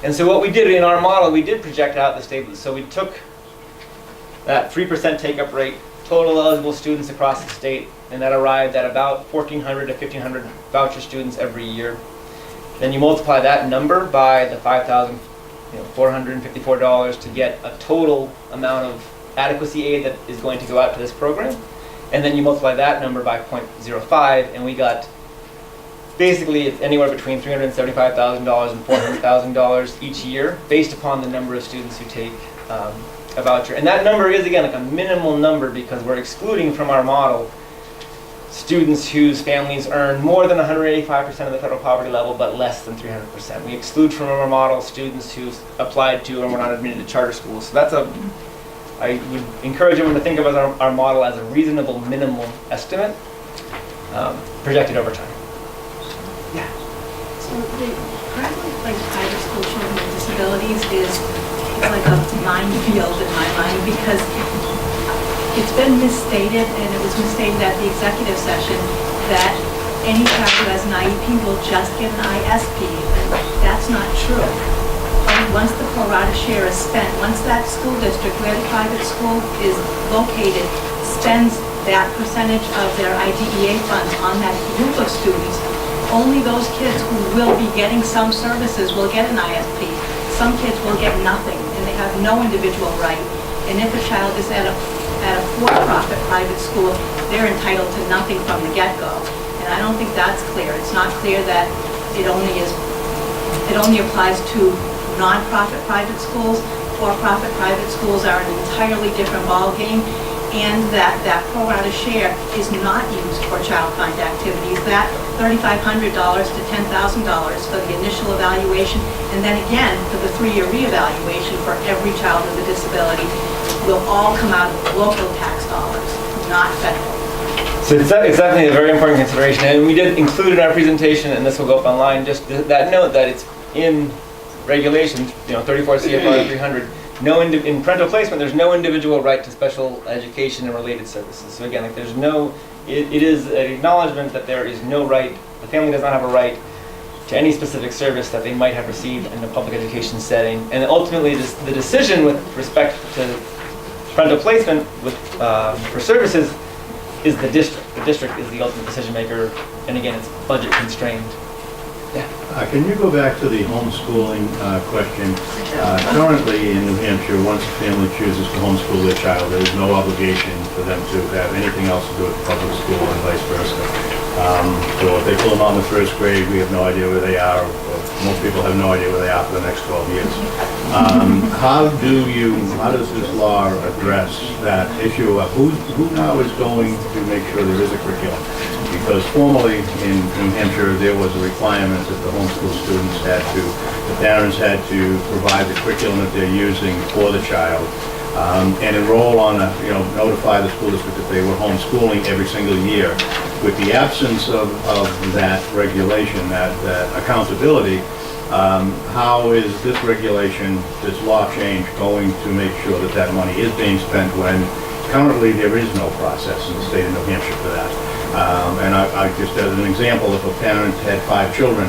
And so what we did in our model, we did project out the state. So we took that 3% take-up rate, total eligible students across the state, and that arrived at about 1,400 to 1,500 voucher students every year. Then you multiply that number by the $5,454 to get a total amount of adequacy aid that is going to go out to this program. And then you multiply that number by 0.05, and we got basically it's anywhere between $375,000 and $400,000 each year, based upon the number of students who take a voucher. And that number is, again, like a minimal number because we're excluding from our model students whose families earn more than 185% of the federal poverty level, but less than 300%. We exclude from our model students who've applied to and were not admitted to charter schools. So I would encourage everyone to think of our model as a reasonable minimal estimate projected over time. Yeah. So the problem with like private school children with disabilities is like a minefield in my mind because it's been misstated, and it was misstated at the executive session, that any child who has an IEP will just get an ISP, and that's not true. Once the pro rata share is spent, once that school district where the private school is located spends that percentage of their IDEA funds on that group of students, only those kids who will be getting some services will get an ISP. Some kids will get nothing, and they have no individual right. And if a child is at a for-profit private school, they're entitled to nothing from the get-go. And I don't think that's clear. It's not clear that it only applies to non-profit private schools. For-profit private schools are an entirely different ballgame, and that pro rata share is not used for child find activities. That $3,500 to $10,000 for the initial evaluation, and then again for the 3-year reevaluation for every child with a disability will all come out of local tax dollars, not federal. So it's definitely a very important consideration, and we did include in our presentation, and this will go up online, just that note that it's in regulations, 34 CFR 300. In parental placement, there's no individual right to special education and related services. So again, like it is an acknowledgement that there is no right, the family does not have a right to any specific service that they might have received in a public education setting. And ultimately, the decision with respect to parental placement for services is the district. The district is the ultimate decision maker, and again, it's budget constrained. Can you go back to the homeschooling question? Currently in New Hampshire, once a family chooses to homeschool their child, there is no obligation for them to have anything else to do with the public school and vice versa. So if they pull them out in the first grade, we have no idea where they are. Or most people have no idea where they are for the next 12 years. How does this law address that issue of who now is going to make sure there is a curriculum? Because formerly in New Hampshire, there was a requirement that the homeschool students the parents had to provide the curriculum that they're using for the child, and enroll on notify the school district that they were homeschooling every single year. With the absence of that regulation, that accountability, how is this regulation, this law change, going to make sure that that money is being spent when currently there is no process in the state of New Hampshire for that? And I just as an example, if a parent had 5 children,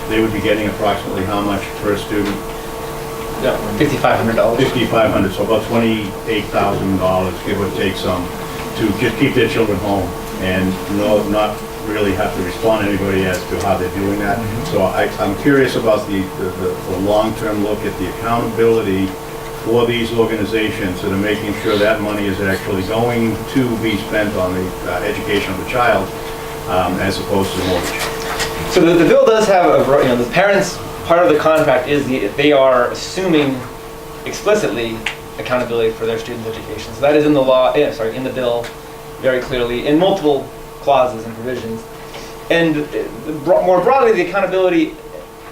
they would be getting approximately how much per student? Yeah, $5,500. $5,500, so about $28,000, give or take some, to just keep their children home and not really have to respond to anybody as to how they're doing that. So I'm curious about the long-term look at the accountability for these organizations that are making sure that money is actually going to be spent on the education of the child as opposed to the mortgage. So the bill does have the parents, part of the contract is they are assuming explicitly accountability for their students' education. So that is in the law, in the bill very clearly in multiple clauses and provisions. And more broadly, the accountability,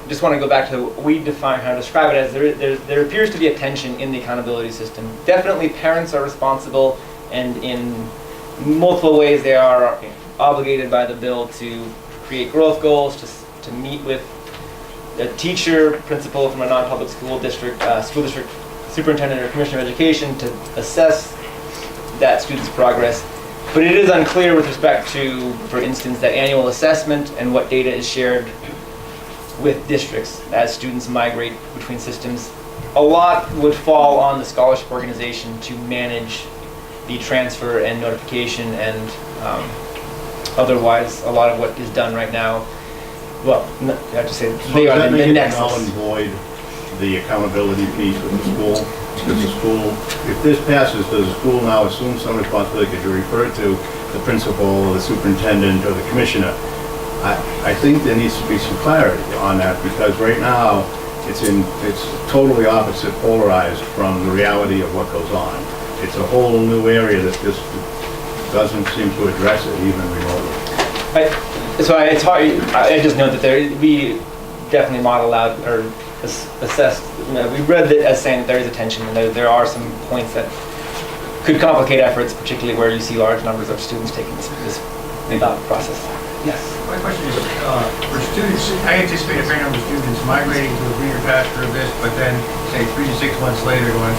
just want to go back to we define how to describe it as there appears to be a tension in the accountability system. Definitely parents are responsible, and in multiple ways they are obligated by the bill to create growth goals, to meet with a teacher, principal from a non-public school district, school district superintendent or commissioner of education to assess that student's progress. But it is unclear with respect to, for instance, that annual assessment and what data is shared with districts as students migrate between systems. A lot would fall on the scholarship organization to manage the transfer and notification, and otherwise a lot of what is done right now, well, I have to say, they are the nexus. Null and void the accountability piece with the school? Does the school, if this passes, does the school now assume some responsibility? Could you refer to the principal or the superintendent or the commissioner? I think there needs to be some clarity on that, because right now it's totally opposite, polarized from the reality of what goes on. It's a whole new area that just doesn't seem to address it even remotely. It's hard. I just note that we definitely model out or assessed. We read it as saying that there is a tension, and there are some points that could complicate efforts, particularly where you see large numbers of students taking this process. Yes. My question is, for students, I anticipate a fair number of students migrating to a greener pasture of this, but then, say, 3 to 6 months later going,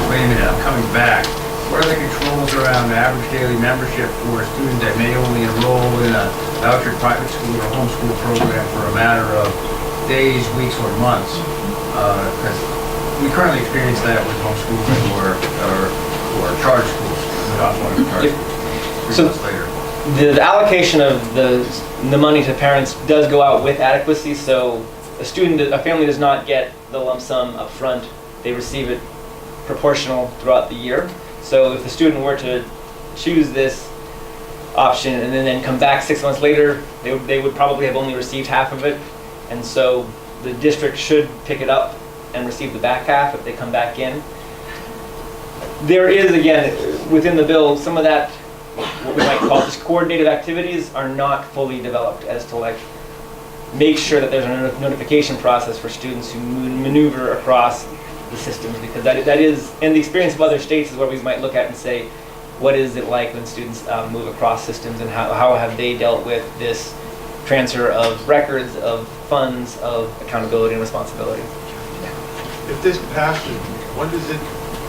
wait a minute, I'm coming back. What are the controls around average daily membership for a student that may only enroll in a voucher private school or homeschool program for a matter of days, weeks, or months? Because we currently experience that with homeschooling or charter schools. So the allocation of the money to parents does go out with adequacy. So a family does not get the lump sum up front. They receive it proportional throughout the year. So if the student were to choose this option and then come back 6 months later, they would probably have only received half of it. And so the district should pick it up and receive the back half if they come back in. There is, again, within the bill, some of that, what we might call just coordinated activities, are not fully developed as to make sure that there's a notification process for students who maneuver across the systems, because that is, and the experience of other states is where we might look at and say, what is it like when students move across systems, and how have they dealt with this transfer of records, of funds, of accountability and responsibility. If this passes,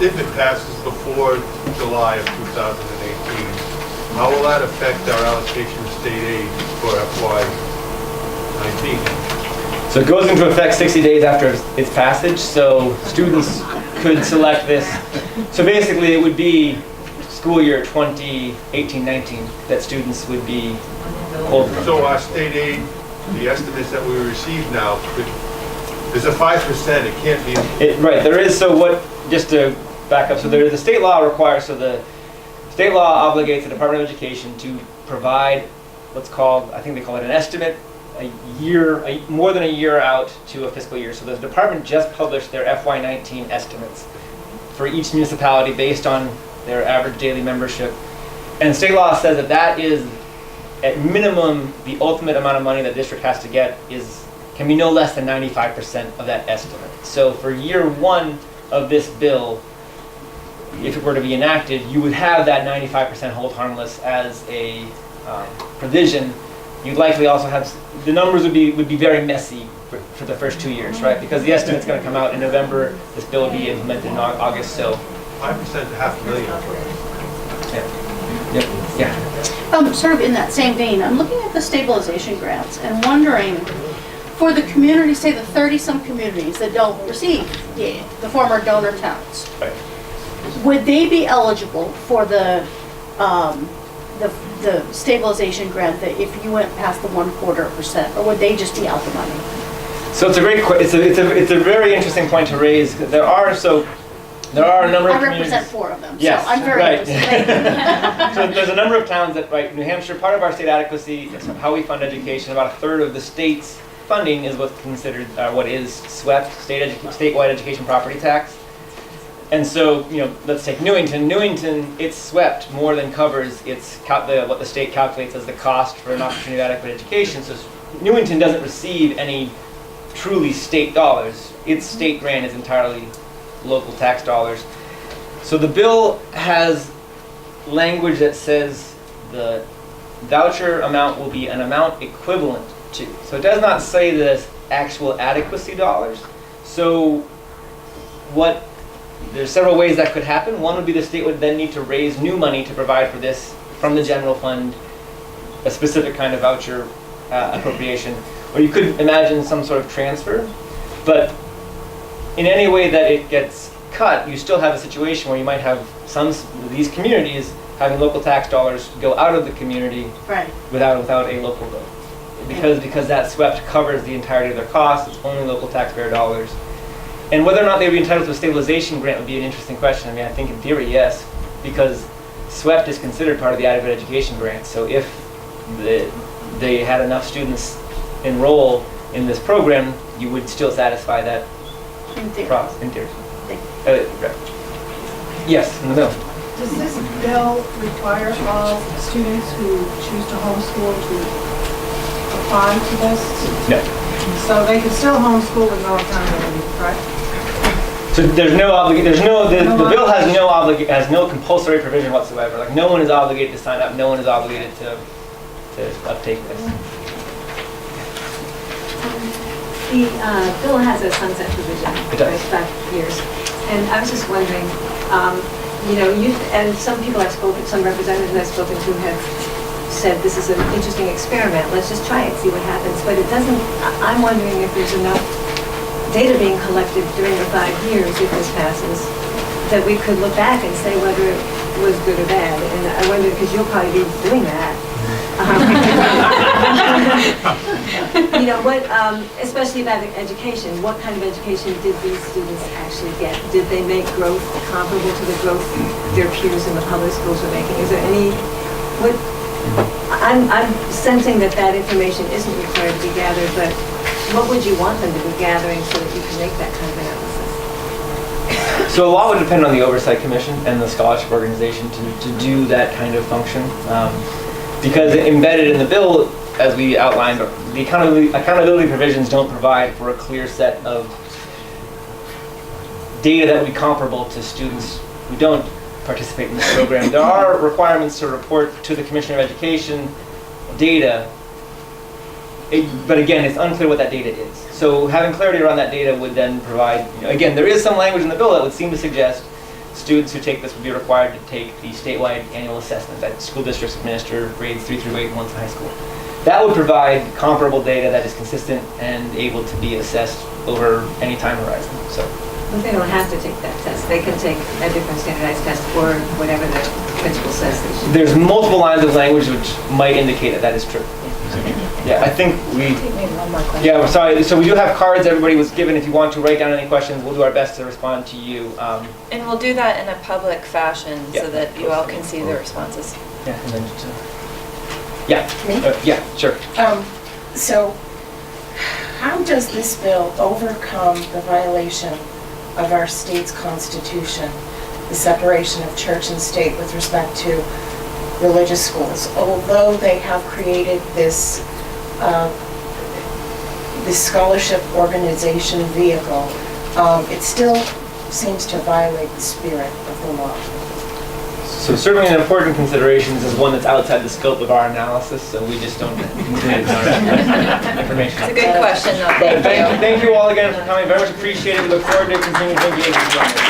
if it passes before July of 2018, how will that affect our allocation of state aid for FY19? So it goes into effect 60 days after its passage, so students could select this. So basically it would be school year 2018-19 that students would be eligible. So our state aid the estimates that we received now, there's a 5%, it can't be. Right, there is, so what, just to back up, so the state law requires, so the state law obligates the Department of Education to provide what's called, I think they call it an estimate, more than a year out to a fiscal year. So the department just published their FY19 estimates for each municipality based on their average daily membership. And state law says that that is, at minimum, the ultimate amount of money that the district has to get can be no less than 95% of that estimate. So for year one of this bill, if it were to be enacted, you would have that 95% hold harmless as a provision. You'd likely also have, the numbers would be very messy for the first 2 years, right? Because the estimate's going to come out in November, this bill will be implemented in August, so. 5% to $500,000. Yeah. Sort of in that same vein, I'm looking at the stabilization grants and wondering, for the community, say the 30-some communities that don't receive the former donor towns, right, would they be eligible for the stabilization grant that if you went past the 1/4%, or would they just be out the money? So it's a great, it's a very interesting point to raise. There are a number of I communities. represent 4 of them, Yes, so I'm very right. interested. So there's a number of towns that, right, New Hampshire, part of our state adequacy, how we fund education, about 1/3 of the state's funding is what's considered, what is SWEP, statewide education property tax. And so, let's take Newington. Newington, it's swept more than covers what the state calculates as the cost for an opportunity of adequate education. So Newington doesn't receive any truly state dollars. Its state grant is entirely local tax dollars. So the bill has language that says the voucher amount will be an amount equivalent to. So it does not say that it's actual adequacy dollars. So there's several ways that could happen. One would be the state would then need to raise new money to provide for this from the general fund, a specific kind of voucher appropriation. Or you could imagine some sort of transfer. But in any way that it gets cut, you still have a situation where you might have these communities having local tax dollars go out of the community without a local bill. Because that SWEPT covers the entirety of their costs, it's only local taxpayer dollars. And whether or not they would be entitled to a stabilization grant would be an interesting question. I mean, I think in theory, yes, because SWEPT is considered part of the adequate education grant. So if they had enough students enroll in this program, you would still satisfy that process. In theory. Yes, in the middle. Does this bill require all students who choose to homeschool to apply to this? No. So they can still homeschool with no accountability, correct? So there's no obligation. The bill has no compulsory provision whatsoever. Like no one is obligated to sign up. No one is obligated to uptake this. The bill has a sunset provision, right, 5 years. And I was just wondering, and some people I've spoken, some representatives I've spoken to have said this is an interesting experiment. Let's just try it, see what happens. But it doesn't, I'm wondering if there's enough data being collected during the 5 years, if this passes, that we could look back and say whether it was good or bad. And I wonder, because you'll probably be doing that. Especially about education, what kind of education did these students actually get? Did they make growth comparable to the growth their peers in the public schools were making? Is there any, I'm sensing that information isn't required to be gathered, but what would you want them to be gathering so that you can make that kind of analysis? So a lot would depend on the Oversight Commission and the scholarship organization to do that kind of function. Because embedded in the bill, as we outlined, the accountability provisions don't provide for a clear set of data that would be comparable to students who don't participate in this program. There are requirements to report to the Commissioner of Education data, but again, it's unclear what that data is. So having clarity around that data would then provide, again, there is some language in the bill that would seem to suggest students who take this would be required to take the statewide annual assessment that school districts administer grades 3 through 8 once in high school. That would provide comparable data that is consistent and able to be assessed over any time horizon. So. But they don't have to take that test. They can take a different standardized test or whatever the principal says they should. There's multiple lines of language which might indicate that is true. Yeah, I think we, Take maybe one more question. yeah, I'm sorry. So we do have cards everybody was given. If you want to write down any questions, we'll do our best to respond to you. And we'll do that in a public fashion Yeah. so that you all can see the responses. Yeah, and then yeah, Me? yeah, sure. So, how does this bill overcome the violation of our state's constitution, the separation of church and state with respect to religious schools? Although they have created this scholarship organization vehicle, it still seems to violate the spirit of the law. So certainly an important consideration is one that's outside the scope of our analysis, so we just don't include it in our information. It's a good question, though. Thank you. Thank you all again for coming. Very much appreciated. We look forward to continuing to engage with you on this.